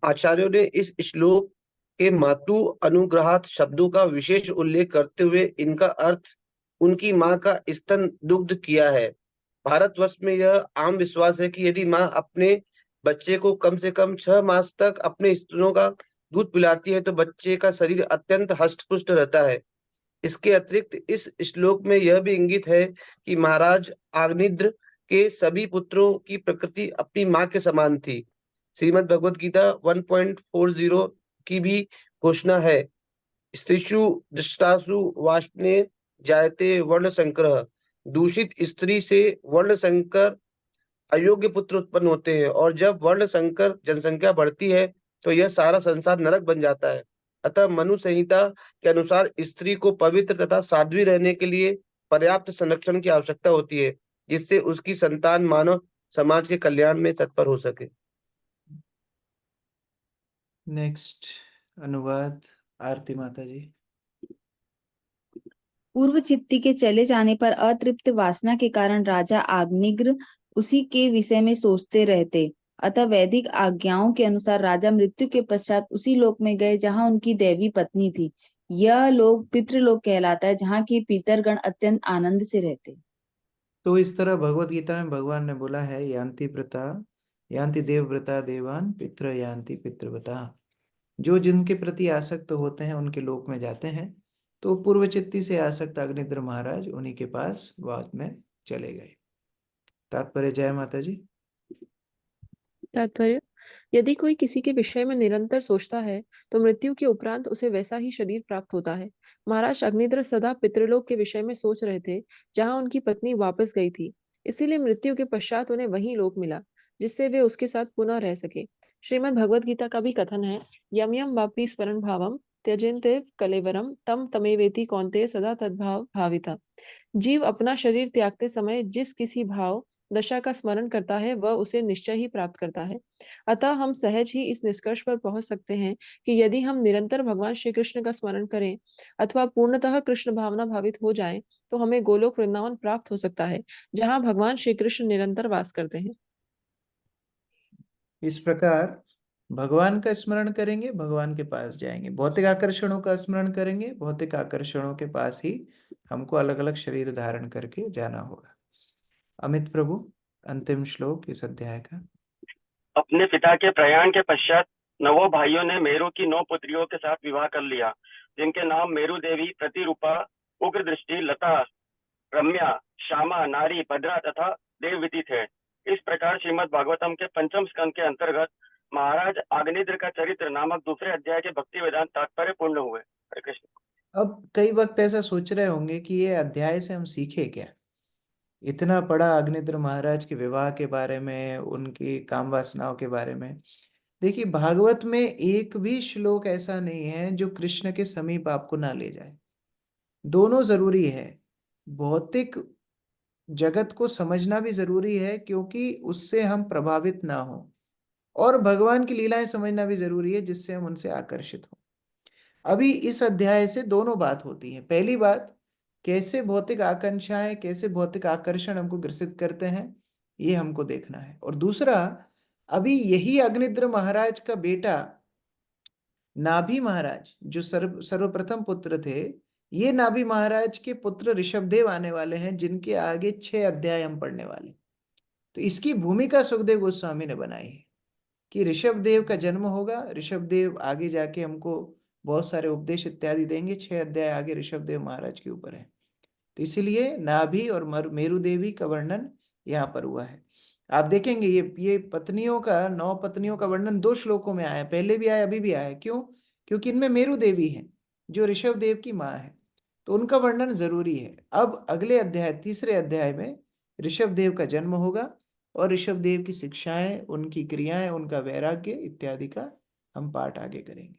S24: आचार्यों ने इस श्लोक
S2: के मातु अनुग्रहात शब्दों का विशेष उल्लेख करते हुए इनका अर्थ उनकी माँ का स्तन दुग्ध किया है। भारतवर्ष में यह आम विश्वास है कि यदि माँ अपने बच्चे को कम से कम 6 मास तक अपने स्तनों का दूध पिलाती है तो बच्चे का शरीर अत्यंत हष्ट-पुष्ट रहता है। इसके अतिरिक्त इस श्लोक में यह भी इंगित है कि महाराज आग्निद्र के सभी पुत्रों की प्रकृति अपनी माँ के समान थी। श्रीमद् भगवत गीता 1.40 की भी घोषणा है, स्त्रीषु दृष्टासु वाष्णे जायते वर्ण संकर। दूषित स्त्री से वर्ण संकर अयोग्य पुत्र उत्पन्न होते हैं और जब वर्ण संकर जनसंख्या बढ़ती है तो यह सारा संसार नरक बन जाता है। अतः मनु संहिता के अनुसार स्त्री को पवित्र तथा साध्वी रहने के लिए पर्याप्त संरक्षण की आवश्यकता होती है, जिससे उसकी संतान मानव समाज के कल्याण में तत्पर हो सके।
S1: नेक्स्ट अनुवाद आरती माता जी।
S3: पूर्व चित्ती के चले जाने पर अतृप्त वासना के कारण राजा आग्निग्र उसी के विषय में सोचते रहते। अतः वैदिक आज्ञाओं के अनुसार राजा मृत्यु के पश्चात उसी लोक में गए जहां उनकी दैवी पत्नी थी। यह लोक पितृलोक कहलाता है, जहाँ के पितरगण अत्यंत आनंद से रहते।
S1: तो इस तरह भगवत गीता में भगवान ने बोला है, यान्ति देवव्रता देवान पितृ यान्ति पितृव्रता। जो जिनके प्रति आसक्त होते हैं उनके लोक में जाते हैं। तो पूर्व चित्ती से आसक्त अग्निद्र महाराज उन्हीं के पास वास में चले गए। तात्पर्य जय माता जी।
S4: तात्पर्य, यदि कोई किसी के विषय में निरंतर सोचता है तो मृत्यु के उपरांत उसे वैसा ही शरीर प्राप्त होता है। महाराज अग्निद्र सदा पितृलोक के विषय में सोच रहे थे जहां उनकी पत्नी वापस गई थी, इसीलिए मृत्यु के पश्चात उन्हें वही लोक मिला जिससे वे उसके साथ पुनः रह सके। श्रीमद् भगवद गीता का भी कथन है, यम यम वापी स्मरण भावम त्यजेन्ते कलेवरम तम तमेवेति कौन्तेय सदा तद्भाव भाविता। जीव अपना शरीर त्यागते समय जिस किसी भाव दशा का स्मरण करता है वह उसे निश्चय ही प्राप्त करता है। अतः हम सहज ही इस निष्कर्ष पर पहुंच सकते हैं कि यदि हम निरंतर भगवान श्री कृष्ण का स्मरण करें अथवा पूर्णतः कृष्ण भावना भावित हो जाएं, तो हमें गोलोक वृंदावन प्राप्त हो सकता है, जहां भगवान श्री कृष्ण निरंतर वास करते हैं।
S1: इस प्रकार भगवान का स्मरण करेंगे, भगवान के पास जाएंगे। भौतिक आकर्षणों का स्मरण करेंगे, भौतिक आकर्षणों के पास ही हमको अलग अलग शरीर धारण करके जाना होगा। अमित प्रभु, अंतिम श्लोक इस अध्याय का।
S24: अपने पिता के प्रयाण के पश्चात 9 भाइयों ने मेरु की 9 पुत्रियों के साथ विवाह कर लिया, जिनके नाम मेरु देवी, प्रतिरूपा, उग्र दृष्टि, लता, रम्या, श्यामा, नारी, भद्रा तथा देवविति थे। इस प्रकार श्रीमद् भागवतम के 5वें स्कंद के अंतर्गत महाराज आग्निद्र का चरित्र नामक दूसरे अध्याय के भक्ति वेदांत तात्पर्य पूर्ण हुए। हरे कृष्ण।
S1: अब कई वक्त ऐसा सोच रहे होंगे कि ये अध्याय से हम सीखे क्या। इतना पढ़ा अग्निद्र महाराज के विवाह के बारे में, उनकी काम वासनाओं के बारे में। देखिए, भागवत में एक भी श्लोक ऐसा नहीं है जो कृष्ण के समीप आपको ना ले जाए। दोनों जरूरी है। भौतिक जगत को समझना भी जरूरी है क्योंकि उससे हम प्रभावित ना हो, और भगवान की लीलाएं समझना भी जरूरी है जिससे हम उनसे आकर्षित हो। अभी इस अध्याय से दोनों बात होती है। पहली बात, कैसे भौतिक आकांक्षाएं, कैसे भौतिक आकर्षण हमको ग्रसित करते हैं, ये हमको देखना है। और दूसरा, अभी यही अग्निद्र महाराज का बेटा नाभि महाराज जो सर्वप्रथम पुत्र थे, ये नाभि महाराज के पुत्र ऋषभदेव आने वाले हैं, जिनके आगे 6 अध्याय हम पढ़ने वाले। तो इसकी भूमिका सुखदेव गोस्वामी ने बनाई है कि ऋषभदेव का जन्म होगा। ऋषभदेव आगे जाके हमको बहुत सारे उपदेश इत्यादि देंगे। 6 अध्याय आगे ऋषभदेव महाराज के ऊपर है। तो इसीलिए नाभि और मेरु देवी का वर्णन यहाँ पर हुआ है। आप देखेंगे ये पत्नियों का, 9 पत्नियों का वर्णन 2 श्लोकों में आया, पहले भी आया, अभी भी आया। क्यों? क्योंकि इनमें मेरु देवी है जो ऋषभदेव की माँ है, तो उनका वर्णन जरूरी है। अब अगले अध्याय, तीसरे अध्याय में ऋषभदेव का जन्म होगा और ऋषभदेव की शिक्षाएं, उनकी क्रियाएं, उनका वैराग्य इत्यादि का हम पाठ आगे करेंगे।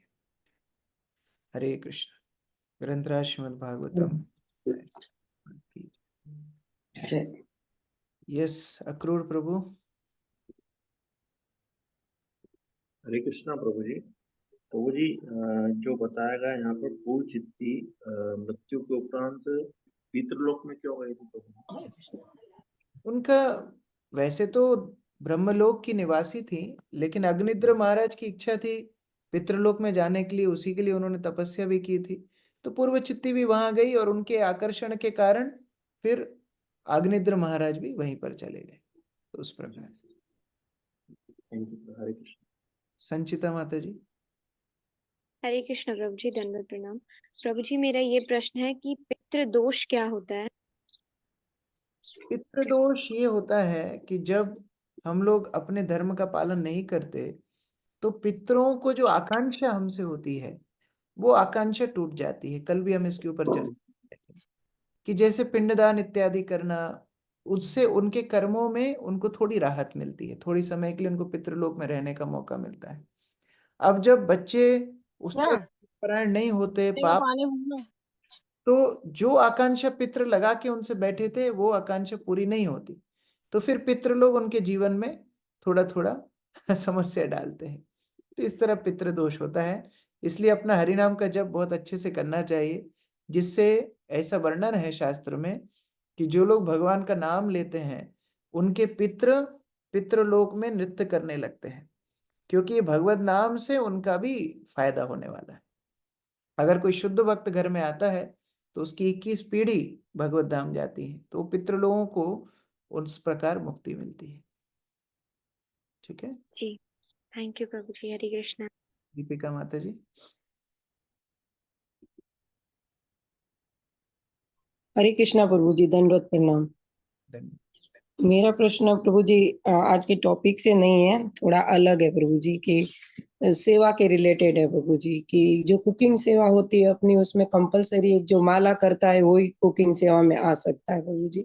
S1: हरे कृष्ण। ग्रंथराज श्रीमद् भागवतम। यस, अक्रूर प्रभु।
S20: हरे कृष्णा प्रभु जी। प्रभु जी, जो बताया गया यहाँ पर पूर्व चित्ती मृत्यु के उपरांत पितृलोक में क्यों गए थे प्रभु?
S1: उनका वैसे तो ब्रह्मलोक की निवासी थी, लेकिन अग्निद्र महाराज की इच्छा थी पितृलोक में जाने के लिए, उसी के लिए उन्होंने तपस्या भी की थी। तो पूर्व चित्ती भी वहां गई और उनके आकर्षण के कारण फिर अग्निद्र महाराज भी वहीं पर चले गए। तो उस प्रकार
S20: हरे कृष्ण।
S1: संचिता माता जी।
S11: हरे कृष्ण प्रभु जी, दंडवत प्रणाम। प्रभु जी, मेरा ये प्रश्न है कि पितृदोष क्या होता है?
S1: पितृदोष ये होता है कि जब हम लोग अपने धर्म का पालन नहीं करते तो पितरों को जो आकांक्षा हमसे होती है वो आकांक्षा टूट जाती है। कल भी हम इसके ऊपर चर्चा की कि जैसे पिंडदान इत्यादि करना, उससे उनके कर्मों में उनको थोड़ी राहत मिलती है, थोड़ी समय के लिए उनको पितृलोक में रहने का मौका मिलता है। अब जब बच्चे उस तरह परायण नहीं होते, पाप, तो जो आकांक्षा पितृ लगा के उनसे बैठे थे वो आकांक्षा पूरी नहीं होती, तो फिर पितृ लोग उनके जीवन में थोड़ा थोड़ा समस्या डालते हैं। तो इस तरह पितृदोष होता है। इसलिए अपना हरिनाम का जप बहुत अच्छे से करना चाहिए, जिससे ऐसा वर्णन है शास्त्र में कि जो लोग भगवान का नाम लेते हैं उनके पितृलोक में नृत्य करने लगते हैं, क्योंकि ये भगवत नाम से उनका भी फायदा होने वाला है। अगर कोई शुद्ध भक्त घर में आता है तो उसकी 21 पीढ़ी भगवत धाम जाती है, तो पितृलोगों को उस प्रकार मुक्ति मिलती है। ठीक है
S11: जी, थैंक यू प्रभु जी। हरे कृष्णा।
S1: दीपिका माता जी।
S6: हरे कृष्णा प्रभु जी, दंडवत प्रणाम। मेरा प्रश्न प्रभु जी आज के टॉपिक से नहीं है, थोड़ा अलग है प्रभु जी, कि सेवा के रिलेटेड है प्रभु जी। कि जो कुकिंग सेवा होती है अपनी, उसमें कंपलसरी एक जो माला करता है वही कुकिंग सेवा में आ सकता है प्रभु जी।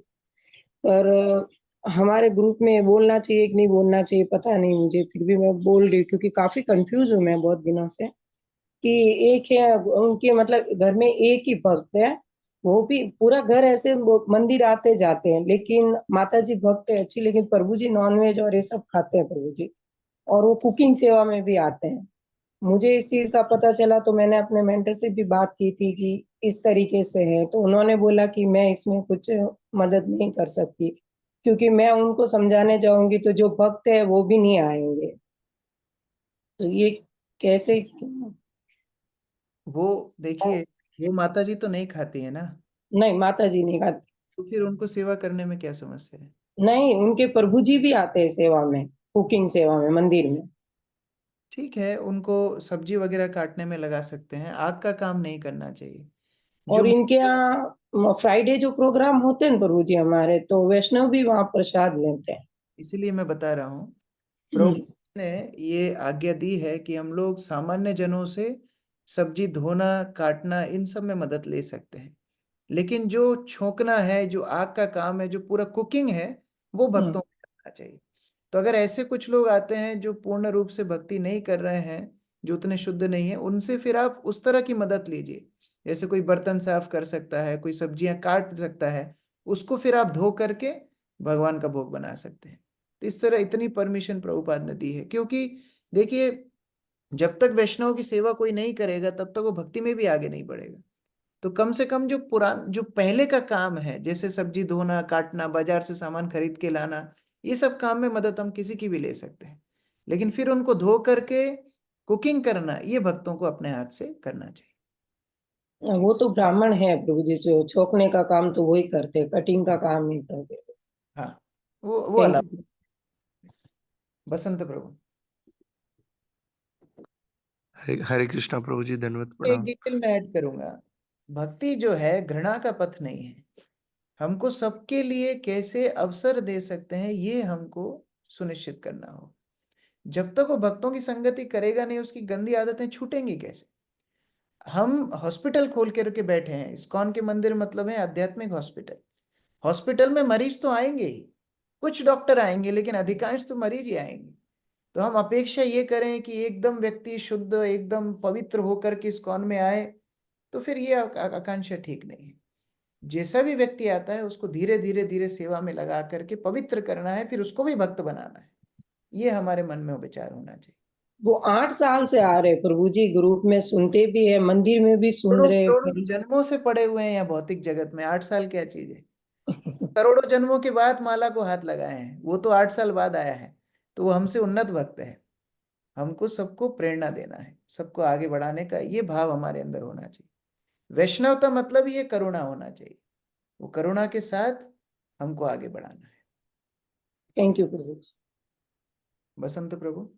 S6: पर हमारे ग्रुप में बोलना चाहिए कि नहीं बोलना चाहिए पता नहीं मुझे, फिर भी मैं बोल रही हूँ क्योंकि काफी कंफ्यूज हूँ मैं बहुत दिनों से। कि एक है उनके मतलब घर में एक ही भक्त है, वो भी पूरा घर ऐसे मंदिर आते जाते हैं, लेकिन माता जी भक्त है अच्छी, लेकिन प्रभु जी नॉनवेज और ये सब खाते हैं प्रभु जी, और वो कुकिंग सेवा में भी आते हैं। मुझे इस चीज का पता चला तो मैंने अपने मेंटर से भी बात की थी कि इस तरीके से है, तो उन्होंने बोला कि मैं इसमें कुछ मदद नहीं कर सकती, क्योंकि मैं उनको समझाने जाऊंगी तो जो भक्त है वो भी नहीं आएंगे। तो ये कैसे?
S1: वो देखिए, वो माता जी तो नहीं खाती है ना।
S6: नहीं, माता जी नहीं खाती।
S1: तो फिर उनको सेवा करने में क्या समस्या है?
S6: नहीं, उनके प्रभु जी भी आते हैं सेवा में, कुकिंग सेवा में मंदिर में।
S1: ठीक है, उनको सब्जी वगैरह काटने में लगा सकते हैं, आग का काम नहीं करना चाहिए।
S6: और इनके यहाँ फ्राइडे जो प्रोग्राम होते हैं प्रभु जी हमारे, तो वैष्णव भी वहाँ प्रसाद लेते हैं।
S1: इसीलिए मैं बता रहा हूँ, प्रभु ने ये आज्ञा दी है कि हम लोग सामान्य जनों से सब्जी धोना काटना इन सब में मदद ले सकते हैं, लेकिन जो छोंकना है, जो आग का काम है, जो पूरा कुकिंग है, वो भक्तों को करना चाहिए। तो अगर ऐसे कुछ लोग आते हैं जो पूर्ण रूप से भक्ति नहीं कर रहे हैं, जो उतने शुद्ध नहीं है, उनसे फिर आप उस तरह की मदद लीजिए। जैसे कोई बर्तन साफ कर सकता है, कोई सब्जियां काट सकता है, उसको फिर आप धो करके भगवान का भोग बना सकते हैं। तो इस तरह इतनी परमिशन प्रभुपाद ने दी है, क्योंकि देखिए, जब तक वैष्णव की सेवा कोई नहीं करेगा तब तक वो भक्ति में भी आगे नहीं बढ़ेगा। तो कम से कम जो पहले का काम है, जैसे सब्जी धोना काटना, बाजार से सामान खरीद के लाना, ये सब काम में मदद हम किसी की भी ले सकते हैं, लेकिन फिर उनको धो करके कुकिंग करना, ये भक्तों को अपने हाथ से करना चाहिए।
S6: वो तो ब्राह्मण है प्रभु जी, जो छोकने का काम तो वही करते, कटिंग का काम नहीं करते।
S1: हाँ, वो अलग। बसंत प्रभु।
S16: हरे कृष्णा प्रभु जी, धन्यवाद
S1: एक
S16: प्रणाम।
S1: डिटेल में ऐड करूंगा, भक्ति जो है घृणा का पथ नहीं है। हमको सबके लिए कैसे अवसर दे सकते हैं ये हमको सुनिश्चित करना हो। जब तक वो भक्तों की संगति करेगा नहीं, उसकी गंदी आदतें छूटेंगी कैसे? हम हॉस्पिटल खोल के रुके बैठे हैं, इस्कॉन के मंदिर मतलब है आध्यात्मिक हॉस्पिटल। हॉस्पिटल में मरीज तो आएंगे ही, कुछ डॉक्टर आएंगे, लेकिन अधिकांश तो मरीज ही आएंगे। तो हम अपेक्षा ये करें कि एकदम व्यक्ति शुद्ध एकदम पवित्र होकर के इस्कॉन में आए, तो फिर ये आकांक्षा ठीक नहीं है। जैसा भी व्यक्ति आता है उसको धीरे धीरे धीरे सेवा में लगा करके पवित्र करना है, फिर उसको भी भक्त बनाना है। ये हमारे मन में विचार होना चाहिए।
S6: वो 8 साल से आ रहे प्रभु जी, ग्रुप में सुनते भी है, मंदिर में भी सुन रहे।
S1: करोड़ों जन्मों से पड़े हुए हैं यहाँ भौतिक जगत में, 8 साल क्या चीज है? करोड़ों जन्मों के बाद माला को हाथ लगाए हैं, वो तो 8 साल बाद आया है, तो वो हमसे उन्नत भक्त है। हमको सबको प्रेरणा देना है, सबको आगे बढ़ाने का ये भाव हमारे अंदर होना चाहिए। वैष्णवता मतलब ये करुणा होना चाहिए, वो करुणा के साथ हमको आगे बढ़ाना है।
S6: थैंक यू प्रभु जी।
S1: बसंत प्रभु।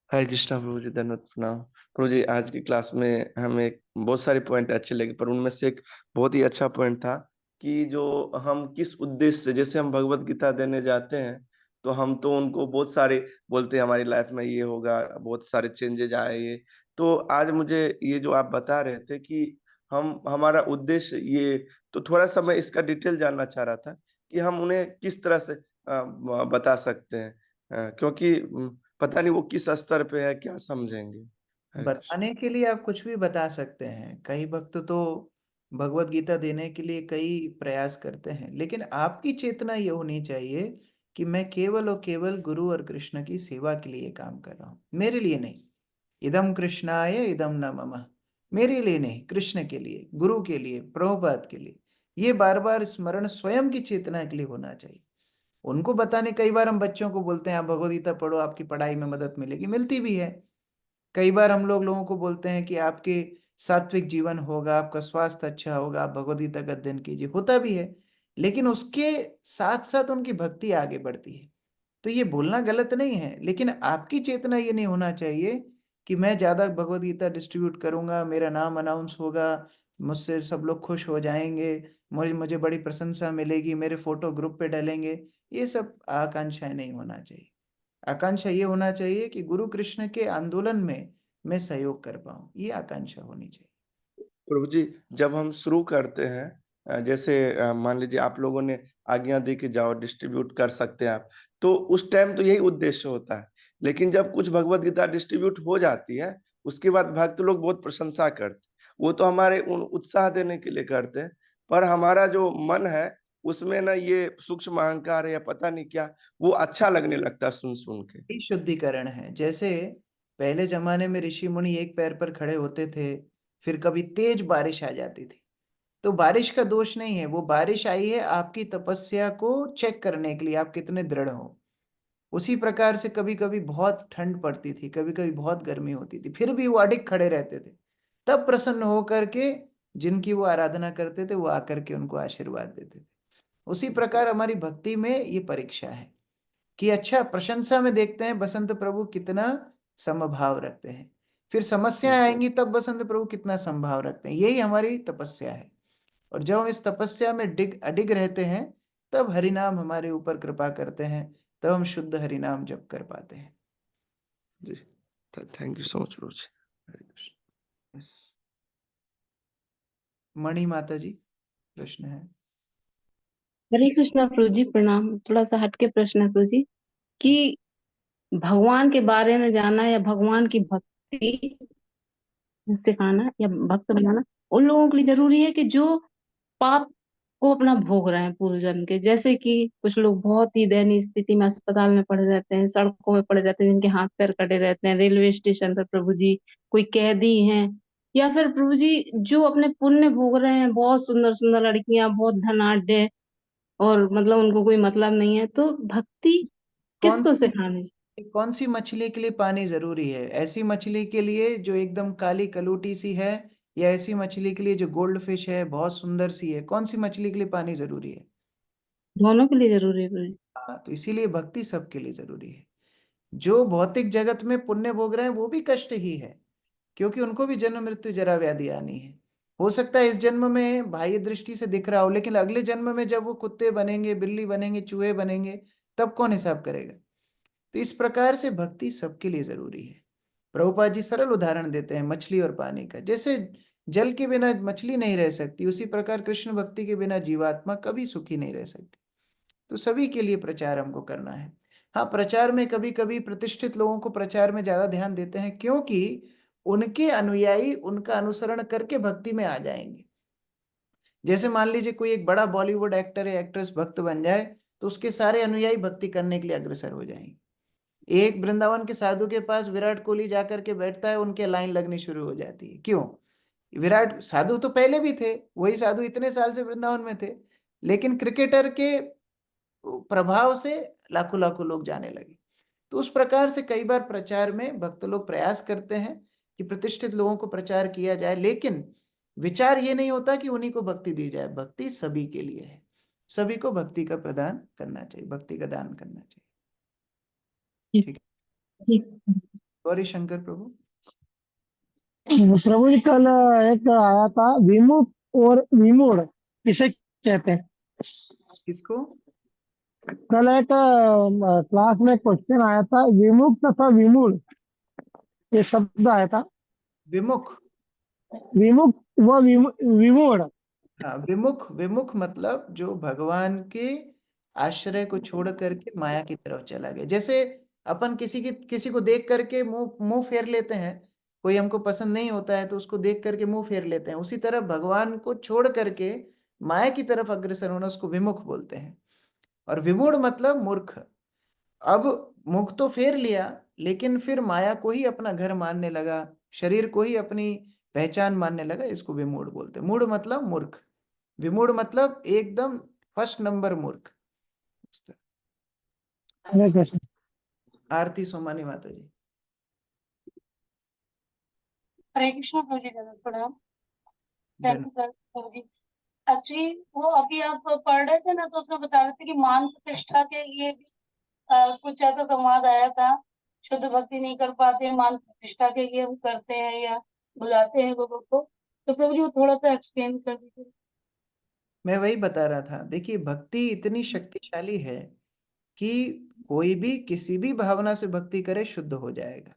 S16: हरे कृष्णा प्रभु जी, धन्यवाद, प्रणाम प्रभु जी। आज की क्लास में हमें बहुत सारे पॉइंट अच्छे लगे, पर उनमें से एक बहुत ही अच्छा पॉइंट था कि जो हम किस उद्देश्य से, जैसे हम भगवत गीता देने जाते हैं तो हम तो उनको बहुत सारे बोलते हैं हमारी लाइफ में ये होगा, बहुत सारे चेंजेज आए ये। तो आज मुझे ये जो आप बता रहे थे कि हमारा उद्देश्य ये, तो थोड़ा सा मैं इसका डिटेल जानना चाह रहा था कि हम उन्हें किस तरह से बता सकते हैं, क्योंकि पता नहीं वो किस स्तर पे है, क्या समझेंगे। हरे कृष्ण।
S1: बताने के लिए आप कुछ भी बता सकते हैं। कई भक्त तो भगवत गीता देने के लिए कई प्रयास करते हैं, लेकिन आपकी चेतना ये होनी चाहिए कि मैं केवल और केवल गुरु और कृष्ण की सेवा के लिए काम कर रहा हूँ, मेरे लिए नहीं। इदम कृष्णाय इदम न मम, मेरे लिए नहीं, कृष्ण के लिए, गुरु के लिए, प्रभुपाद के लिए। ये बार बार स्मरण स्वयं की चेतना के लिए होना चाहिए। उनको बताने, कई बार हम बच्चों को बोलते हैं आप भगवत गीता पढ़ो, आपकी पढ़ाई में मदद मिलेगी, मिलती भी है। कई बार हम लोगों को बोलते हैं कि आपके सात्विक जीवन होगा, आपका स्वास्थ्य अच्छा होगा, आप भगवद गीता का अध्ययन कीजिए, होता भी है। लेकिन उसके साथ साथ उनकी भक्ति आगे बढ़ती है। तो ये बोलना गलत नहीं है, लेकिन आपकी चेतना ये नहीं होना चाहिए कि मैं ज्यादा भगवद गीता डिस्ट्रीब्यूट करूंगा, मेरा नाम अनाउंस होगा, मुझसे सब लोग खुश हो जाएंगे, मुझे बड़ी प्रशंसा मिलेगी, मेरे फोटो ग्रुप पे डालेंगे। ये सब आकांक्षाएं नहीं होना चाहिए। आकांक्षा ये होना चाहिए कि गुरु कृष्ण के आंदोलन में मैं सहयोग कर पाऊं, ये आकांक्षा होनी चाहिए।
S16: प्रभु जी, जब हम शुरू करते हैं, जैसे मान लीजिए आप लोगों ने आज्ञा दी कि जाओ डिस्ट्रीब्यूट कर सकते हैं आप, तो उस टाइम तो यही उद्देश्य होता है। लेकिन जब कुछ भगवत गीता डिस्ट्रीब्यूट हो जाती है, उसके बाद भक्त लोग बहुत प्रशंसा करते, वो तो हमारे उत्साह देने के लिए करते हैं, पर हमारा जो मन है उसमें ना ये सूक्ष्म अहंकार है या पता नहीं क्या, वो अच्छा लगने लगता है सुन सुन के।
S1: ये शुद्धिकरण है। जैसे पहले जमाने में ऋषि मुनि एक पैर पर खड़े होते थे, फिर कभी तेज बारिश आ जाती थी, तो बारिश का दोष नहीं है, वो बारिश आई है आपकी तपस्या को चेक करने के लिए, आप कितने दृढ़ हो। उसी प्रकार से कभी कभी बहुत ठंड पड़ती थी, कभी कभी बहुत गर्मी होती थी, फिर भी वो अडिग खड़े रहते थे। तब प्रसन्न होकर के जिनकी वो आराधना करते थे, वो आकर के उनको आशीर्वाद देते थे। उसी प्रकार हमारी भक्ति में ये परीक्षा है कि अच्छा, प्रशंसा में देखते हैं बसंत प्रभु कितना समभाव रखते हैं, फिर समस्याएं आएंगी तब बसंत प्रभु कितना समभाव रखते हैं। यही हमारी तपस्या है। और जब हम इस तपस्या में अडिग रहते हैं, तब हरिनाम हमारे ऊपर कृपा करते हैं, तब हम शुद्ध हरिनाम जप कर पाते हैं।
S16: जी, थैंक यू सो मच प्रभु जी। हरे कृष्ण।
S1: मणि माता जी, प्रश्न है।
S5: हरे कृष्णा प्रभु जी, प्रणाम। थोड़ा सा हटके प्रश्न है प्रभु जी कि भगवान के बारे में जानना या भगवान की भक्ति सिखाना या भक्त बनाना उन लोगों के लिए जरूरी है कि जो पाप को अपना भोग रहे हैं पूर्व जन्म के। जैसे कि कुछ लोग बहुत ही दयनीय स्थिति में अस्पताल में पड़े रहते हैं, सड़कों में पड़े रहते हैं, जिनके हाथ पैर कटे रहते हैं, रेलवे स्टेशन पर प्रभु जी, कोई कैदी हैं, या फिर प्रभु जी जो अपने पुण्य भोग रहे हैं, बहुत सुंदर सुंदर लड़कियां, बहुत धनाढ्य, और मतलब उनको कोई मतलब नहीं है। तो भक्ति
S1: कौन
S5: किसको
S1: सी
S5: सिखानी?
S1: कौन सी मछली के लिए पानी जरूरी है? ऐसी मछली के लिए जो एकदम काली कलूटी सी है, या ऐसी मछली के लिए जो गोल्ड फिश है, बहुत सुंदर सी है? कौन सी मछली के लिए पानी जरूरी है?
S5: दोनों के लिए जरूरी है प्रभु जी।
S1: हाँ, तो इसीलिए भक्ति सबके लिए जरूरी है। जो भौतिक जगत में पुण्य भोग रहे हैं वो भी कष्ट ही है, क्योंकि उनको भी जन्म मृत्यु जरा व्याधि आनी है। हो सकता है इस जन्म में बाह्य दृष्टि से दिख रहा हो, लेकिन अगले जन्म में जब वो कुत्ते बनेंगे, बिल्ली बनेंगे, चूहे बनेंगे, तब कौन हिसाब करेगा? तो इस प्रकार से भक्ति सबके लिए जरूरी है। प्रभुपाद जी सरल उदाहरण देते हैं मछली और पानी का। जैसे जल के बिना मछली नहीं रह सकती, उसी प्रकार कृष्ण भक्ति के बिना जीवात्मा कभी सुखी नहीं रह सकती। तो सभी के लिए प्रचार हमको करना है। हाँ, प्रचार में कभी कभी प्रतिष्ठित लोगों को प्रचार में ज्यादा ध्यान देते हैं, क्योंकि उनके अनुयायी उनका अनुसरण करके भक्ति में आ जाएंगे। जैसे मान लीजिए कोई एक बड़ा बॉलीवुड एक्टर या एक्ट्रेस भक्त बन जाए, तो उसके सारे अनुयायी भक्ति करने के लिए अग्रसर हो जाएंगे। एक वृंदावन के साधु के पास विराट कोहली जाकर के बैठता है, उनके लाइन लगनी शुरू हो जाती है। क्यों? विराट साधु तो पहले भी थे, वही साधु इतने साल से वृंदावन में थे, लेकिन क्रिकेटर के प्रभाव से लाखों लाखों लोग जाने लगे। तो उस प्रकार से कई बार प्रचार में भक्त लोग प्रयास करते हैं कि प्रतिष्ठित लोगों को प्रचार किया जाए, लेकिन विचार ये नहीं होता कि उन्हीं को भक्ति दी जाए। भक्ति सभी के लिए है, सभी को भक्ति का प्रदान करना चाहिए, भक्ति का दान करना चाहिए। ठीक है, गौरी शंकर प्रभु।
S19: प्रभु जी कल एक आया था, विमुख और विमूढ़ किसे कहते हैं?
S1: किसको?
S19: कल एक क्लास में क्वेश्चन आया था, विमुख तथा विमूढ़ ये शब्द आया था।
S1: विमुख,
S19: विमुख व विमूढ़।
S1: हाँ, विमुख, विमुख मतलब जो भगवान के आश्रय को छोड़ करके माया की तरफ चला गया। जैसे अपन किसी को देख करके मुंह फेर लेते हैं, कोई हमको पसंद नहीं होता है तो उसको देख करके मुंह फेर लेते हैं, उसी तरह भगवान को छोड़ करके माया की तरफ अग्रसर होना, उसको विमुख बोलते हैं। और विमूढ़ मतलब मूर्ख। अब मुख तो फेर लिया, लेकिन फिर माया को ही अपना घर मानने लगा, शरीर को ही अपनी पहचान मानने लगा, इसको विमूढ़ बोलते हैं। मूढ़ मतलब मूर्ख, विमूढ़ मतलब एकदम फर्स्ट नंबर मूर्ख। आरती सोमानी माता जी।
S7: हरे कृष्ण प्रभु जी, प्रणाम। प्रभु जी, एक्चुअली वो अभी आप पढ़ रहे थे ना, तो उसमें बता रहे थे कि मान प्रतिष्ठा के लिए भी कुछ ऐसा संवाद आया था, शुद्ध भक्ति नहीं कर पाते, मान प्रतिष्ठा के लिए हम करते हैं या बुलाते हैं लोगों को। तो प्रभु जी वो थोड़ा सा एक्सप्लेन कर दीजिए।
S1: मैं वही बता रहा था, देखिए भक्ति इतनी शक्तिशाली है कि कोई भी किसी भी भावना से भक्ति करे शुद्ध हो जाएगा।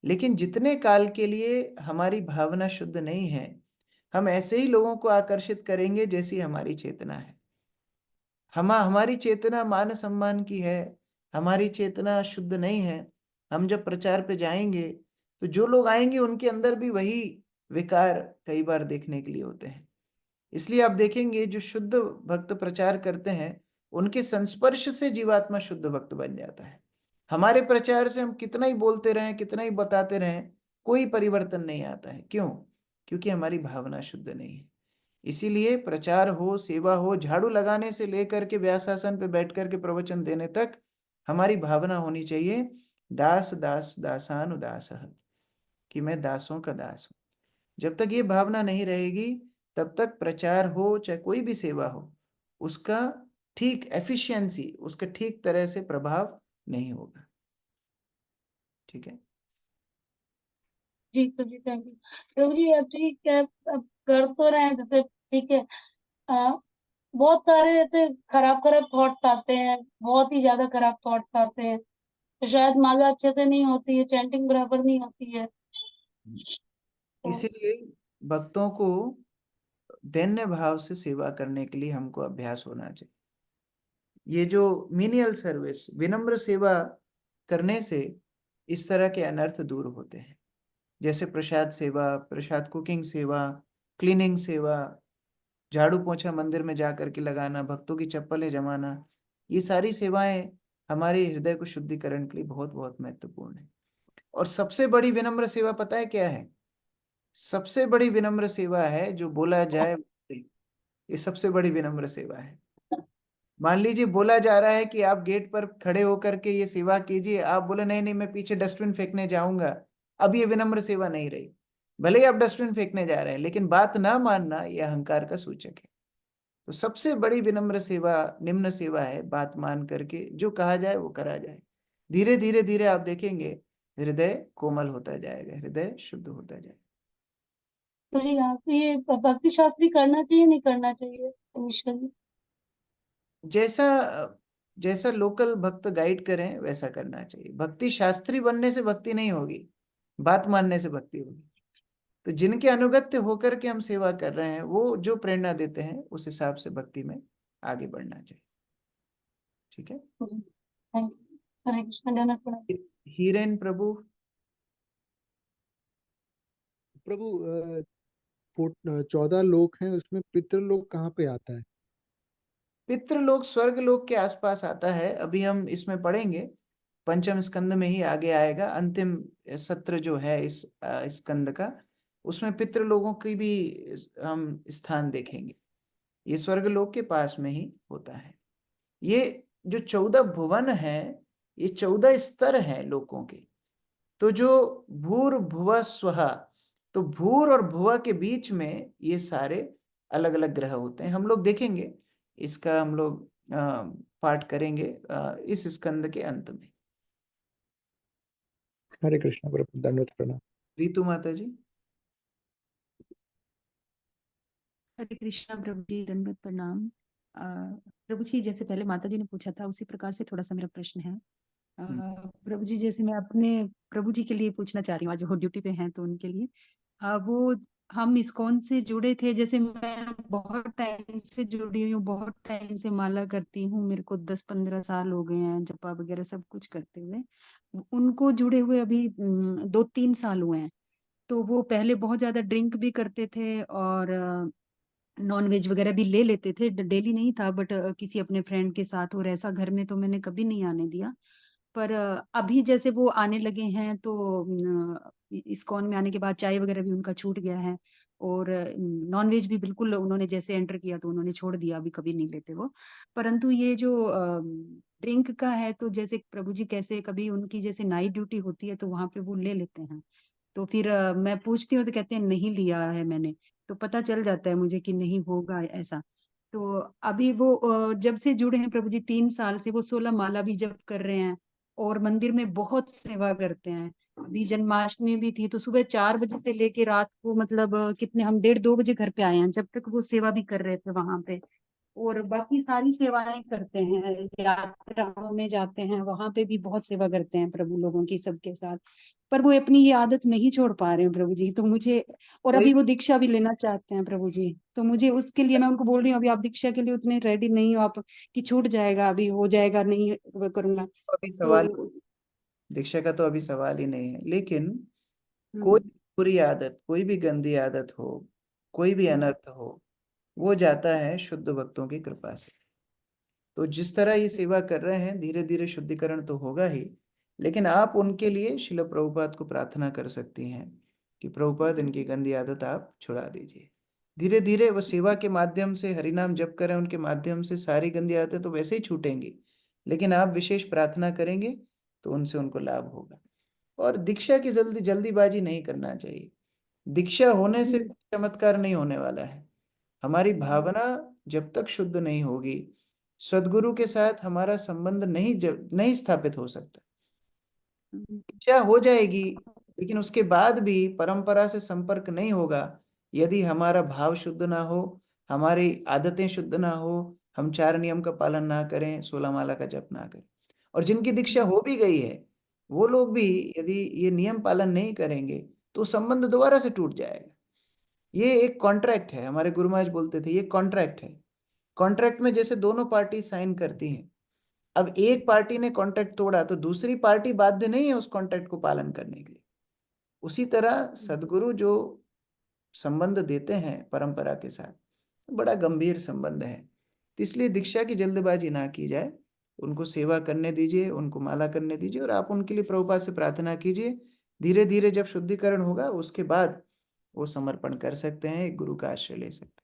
S1: लेकिन जितने काल के लिए हमारी भावना शुद्ध नहीं है, हम ऐसे ही लोगों को आकर्षित करेंगे जैसी हमारी चेतना है। हमारी चेतना मान सम्मान की है, हमारी चेतना शुद्ध नहीं है। हम जब प्रचार पे जाएंगे तो जो लोग आएंगे उनके अंदर भी वही विकार कई बार देखने के लिए होते हैं। इसलिए आप देखेंगे जो शुद्ध भक्त प्रचार करते हैं, उनके संस्पर्श से जीवात्मा शुद्ध भक्त बन जाता है। हमारे प्रचार से हम कितना ही बोलते रहें, कितना ही बताते रहें, कोई परिवर्तन नहीं आता है। क्यों? क्योंकि हमारी भावना शुद्ध नहीं है। इसीलिए प्रचार हो, सेवा हो, झाड़ू लगाने से लेकर के व्यासासन पे बैठ करके प्रवचन देने तक हमारी भावना होनी चाहिए, दास दास दासान उदासः, कि मैं दासों का दास हूं। जब तक ये भावना नहीं रहेगी, तब तक प्रचार हो चाहे कोई भी सेवा हो, उसका ठीक एफिशिएंसी, उसका ठीक तरह से प्रभाव नहीं होगा। ठीक है
S7: जी Prabhu ji, thank you Prabhu ji. Actually क्या अब कर तो रहे हैं, जैसे ठीक है, बहुत सारे ऐसे खराब खराब थॉट्स आते हैं, बहुत ही ज्यादा खराब थॉट्स आते हैं, तो शायद माला अच्छे से नहीं होती है, चैंटिंग बराबर नहीं होती है।
S1: इसीलिए भक्तों को दैन्य भाव से सेवा करने के लिए हमको अभ्यास होना चाहिए। ये जो मीनियल सर्विस, विनम्र सेवा करने से इस तरह के अनर्थ दूर होते हैं। जैसे प्रसाद सेवा, प्रसाद कुकिंग सेवा, क्लीनिंग सेवा, झाड़ू पोछा मंदिर में जाकर के लगाना, भक्तों की चप्पलें जमाना, ये सारी सेवाएं हमारे हृदय को शुद्धिकरण के लिए बहुत बहुत महत्वपूर्ण है। और सबसे बड़ी विनम्र सेवा पता है क्या है? सबसे बड़ी विनम्र सेवा है जो बोला जाए, ये सबसे बड़ी विनम्र सेवा है। मान लीजिए बोला जा रहा है कि आप गेट पर खड़े होकर के ये सेवा कीजिए, आप बोले नहीं नहीं मैं पीछे डस्टबिन फेंकने जाऊंगा, अब ये विनम्र सेवा नहीं रही। भले ही आप डस्टबिन फेंकने जा रहे हैं, लेकिन बात ना मानना यह अहंकार का सूचक है। तो सबसे बड़ी विनम्र सेवा निम्न सेवा है, बात मान करके जो कहा जाए वो करा जाए। धीरे धीरे धीरे आप देखेंगे हृदय कोमल होता जाएगा, हृदय शुद्ध होता जाएगा।
S7: तो जी यहाँ से ये भक्ति शास्त्री करना चाहिए नहीं करना चाहिए इनिशियली?
S1: जैसा जैसा लोकल भक्त गाइड करें वैसा करना चाहिए। भक्ति शास्त्री बनने से भक्ति नहीं होगी, बात मानने से भक्ति होगी। तो जिनके अनुगत्य होकर के हम सेवा कर रहे हैं, वो जो प्रेरणा देते हैं उस हिसाब से भक्ति में आगे बढ़ना चाहिए। ठीक है,
S7: हरे कृष्ण।
S1: हीरेन प्रभु।
S8: प्रभु 14 लोक हैं, उसमें पितृलोक कहाँ पे आता है?
S1: पितृलोक स्वर्ग लोक के आसपास आता है। अभी हम इसमें पढ़ेंगे, पंचम स्कंद में ही आगे आएगा। अंतिम सत्र जो है इस स्कंद का, उसमें पितृलोकों की भी हम स्थान देखेंगे। ये स्वर्ग लोक के पास में ही होता है। ये जो 14 भुवन है, ये 14 स्तर हैं लोकों के। तो जो भूर भुवा स्वहा, तो भूर और भुवा के बीच में ये सारे अलग अलग ग्रह होते हैं। हम लोग देखेंगे, इसका हम लोग पाठ करेंगे इस स्कंद के अंत में।
S8: हरे कृष्णा प्रभु, दंडवत प्रणाम।
S1: रीतु माता जी।
S9: हरे कृष्णा प्रभु जी, दंडवत प्रणाम। प्रभु जी, जैसे पहले माता जी ने पूछा था उसी प्रकार से थोड़ा सा मेरा प्रश्न है। प्रभु जी, जैसे मैं अपने प्रभु जी के लिए पूछना चाह रही हूँ, आज वो ड्यूटी पे हैं तो उनके लिए। वो हम इस्कॉन से जुड़े थे, जैसे मैं बहुत टाइम से जुड़ी हुई हूँ, बहुत टाइम से माला करती हूँ, मेरे को 10-15 साल हो गए हैं जपा वगैरह सब कुछ करते हुए। उनको जुड़े हुए अभी 2-3 साल हुए हैं। तो वो पहले बहुत ज्यादा ड्रिंक भी करते थे और नॉन वेज वगैरह भी ले लेते थे। डेली नहीं था, बट किसी अपने फ्रेंड के साथ और ऐसा घर में तो मैंने कभी नहीं आने दिया। पर अभी जैसे वो आने लगे हैं तो इस्कॉन में आने के बाद चाय वगैरह भी उनका छूट गया है और नॉन वेज भी बिल्कुल उन्होंने जैसे एंटर किया तो उन्होंने छोड़ दिया, अभी कभी नहीं लेते वो। परंतु ये जो ड्रिंक का है, तो जैसे प्रभु जी कैसे कभी उनकी जैसे नाइट ड्यूटी होती है तो वहां पे वो ले लेते हैं। तो फिर मैं पूछती हूँ तो कहते हैं नहीं लिया है मैंने। तो पता चल जाता है मुझे कि नहीं होगा ऐसा। तो अभी वो जब से जुड़े हैं प्रभु जी 3 साल से, वो 16 माला भी जप कर रहे हैं और मंदिर में बहुत सेवा करते हैं। अभी जन्माष्टमी भी थी तो सुबह 4 बजे से लेके रात को मतलब कितने हम 1:30-2 बजे घर पे आए हैं, जब तक वो सेवा भी कर रहे थे वहां पे। और बाकी सारी सेवाएं करते हैं, यात्राओं में जाते हैं वहां पे भी बहुत सेवा करते हैं प्रभु लोगों की सबके साथ। पर वो अपनी ये आदत नहीं छोड़ पा रहे हैं प्रभु जी, तो मुझे, और अभी वो दीक्षा भी लेना चाहते हैं प्रभु जी, तो मुझे उसके लिए मैं उनको बोल रही हूँ अभी आप दीक्षा के लिए उतने रेडी नहीं हो आप कि छूट जाएगा, अभी हो जाएगा, नहीं वो करूंगा।
S1: अभी सवाल,
S9: तो
S1: दीक्षा का तो अभी सवाल ही नहीं है। लेकिन कोई बुरी आदत, कोई भी गंदी आदत हो, कोई भी अनर्थ हो, वो जाता है शुद्ध भक्तों की कृपा से। तो जिस तरह ये सेवा कर रहे हैं, धीरे धीरे शुद्धिकरण तो होगा ही। लेकिन आप उनके लिए शिल प्रभुपाद को प्रार्थना कर सकती हैं कि प्रभुपाद इनकी गंदी आदत आप छुड़ा दीजिए। धीरे धीरे वो सेवा के माध्यम से, हरिनाम जप करें उनके माध्यम से, सारी गंदी आदतें तो वैसे ही छूटेंगी। लेकिन आप विशेष प्रार्थना करेंगे तो उनसे उनको लाभ होगा। और दीक्षा की जल्दीबाजी नहीं करना चाहिए। दीक्षा होने से चमत्कार नहीं होने वाला है। हमारी भावना जब तक शुद्ध नहीं होगी, सदगुरु के साथ हमारा संबंध नहीं स्थापित हो सकता। दीक्षा हो जाएगी लेकिन उसके बाद भी परंपरा से संपर्क नहीं होगा यदि हमारा भाव शुद्ध ना हो, हमारी आदतें शुद्ध ना हो, हम 4 नियम का पालन ना करें, 16 माला का जप ना करें। और जिनकी दीक्षा हो भी गई है वो लोग भी यदि ये नियम पालन नहीं करेंगे तो संबंध दोबारा से टूट जाएगा। ये एक कॉन्ट्रैक्ट है, हमारे गुरु महाराज बोलते थे ये कॉन्ट्रैक्ट है। कॉन्ट्रैक्ट में जैसे दोनों पार्टी साइन करती हैं, अब एक पार्टी ने कॉन्ट्रैक्ट तोड़ा तो दूसरी पार्टी बाध्य नहीं है उस कॉन्ट्रैक्ट को पालन करने के लिए। उसी तरह सदगुरु जो संबंध देते हैं परंपरा के साथ, बड़ा गंभीर संबंध है। तो इसलिए दीक्षा की जल्दबाजी ना की जाए, उनको सेवा करने दीजिए, उनको माला करने दीजिए और आप उनके लिए प्रभुपाद से प्रार्थना कीजिए। धीरे धीरे जब शुद्धिकरण होगा उसके बाद वो समर्पण कर सकते हैं, एक गुरु का आश्रय ले सकते हैं।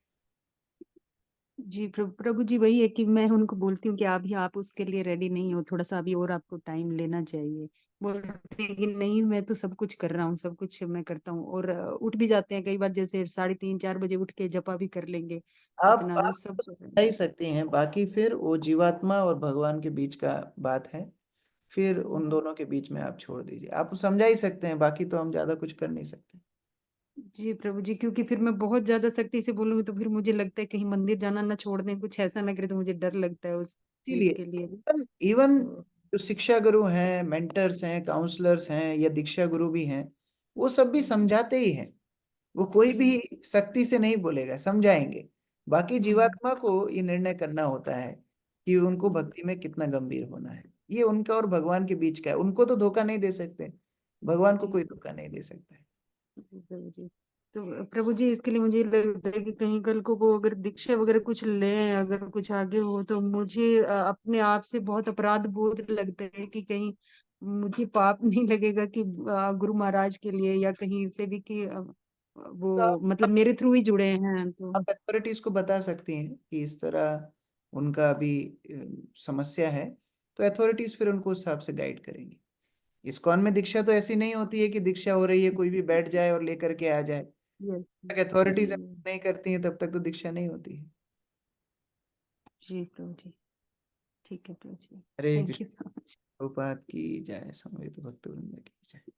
S9: जी प्रभु जी, वही है कि मैं उनको बोलती हूँ कि अभी आप उसके लिए रेडी नहीं हो, थोड़ा सा अभी और आपको टाइम लेना चाहिए। बोलते हैं कि नहीं मैं तो सब कुछ कर रहा हूँ, सब कुछ मैं करता हूँ। और उठ भी जाते हैं कई बार, जैसे 3:30-4 बजे उठ के जपा भी कर लेंगे, इतना वो
S1: आप
S9: सब।
S1: समझा ही सकती हैं, बाकी फिर वो जीवात्मा और भगवान के बीच का बात है। फिर उन दोनों के बीच में आप छोड़ दीजिए, आप समझा ही सकते हैं, बाकी तो हम ज्यादा कुछ कर नहीं सकते।
S9: जी प्रभु जी, क्योंकि फिर मैं बहुत ज्यादा सख्ती से बोलूंगी तो फिर मुझे लगता है कहीं मंदिर जाना ना छोड़ दें, कुछ ऐसा ना करे, तो मुझे डर लगता है उस चीज के लिए भी।
S1: इसीलिए इवन
S9: तो
S1: जो शिक्षा गुरु हैं, मेंटर्स हैं, काउंसलर्स हैं या दीक्षा गुरु भी हैं, वो सब भी समझाते ही हैं। वो कोई भी सख्ती से नहीं बोलेगा, समझाएंगे। बाकी जीवात्मा को ये निर्णय करना होता है कि उनको भक्ति में कितना गंभीर होना है। ये उनका और भगवान के बीच का है, उनको तो धोखा नहीं दे सकते, भगवान को कोई धोखा नहीं दे सकता है।
S9: प्रभु जी, तो प्रभु जी इसके लिए मुझे लगता है कि कहीं कल को वो अगर दीक्षा वगैरह कुछ ले, अगर कुछ आगे हो, तो मुझे अपने आप से बहुत अपराध बोध लगता है कि कहीं मुझे पाप नहीं लगेगा कि गुरु महाराज के लिए या कहीं से भी कि
S1: तो
S9: वो मतलब मेरे थ्रू ही जुड़े हैं तो।
S1: आप अथॉरिटीज को बता सकती हैं कि इस तरह उनका अभी समस्या है, तो अथॉरिटीज फिर उनको उस हिसाब से गाइड करेंगी। इस्कॉन में दीक्षा तो ऐसी नहीं होती है कि दीक्षा हो रही है कोई भी बैठ जाए और लेकर के आ जाए।
S9: यस
S1: तक अथॉरिटीज
S9: जी
S1: नहीं करती हैं तब तक तो दीक्षा नहीं होती है।
S9: जी प्रभु जी, ठीक है Prabhu ji,
S1: Hare
S9: thank
S1: Krishna.
S9: You so much.
S1: Prabhupada की जय, समवेत भक्तवृंद की जय।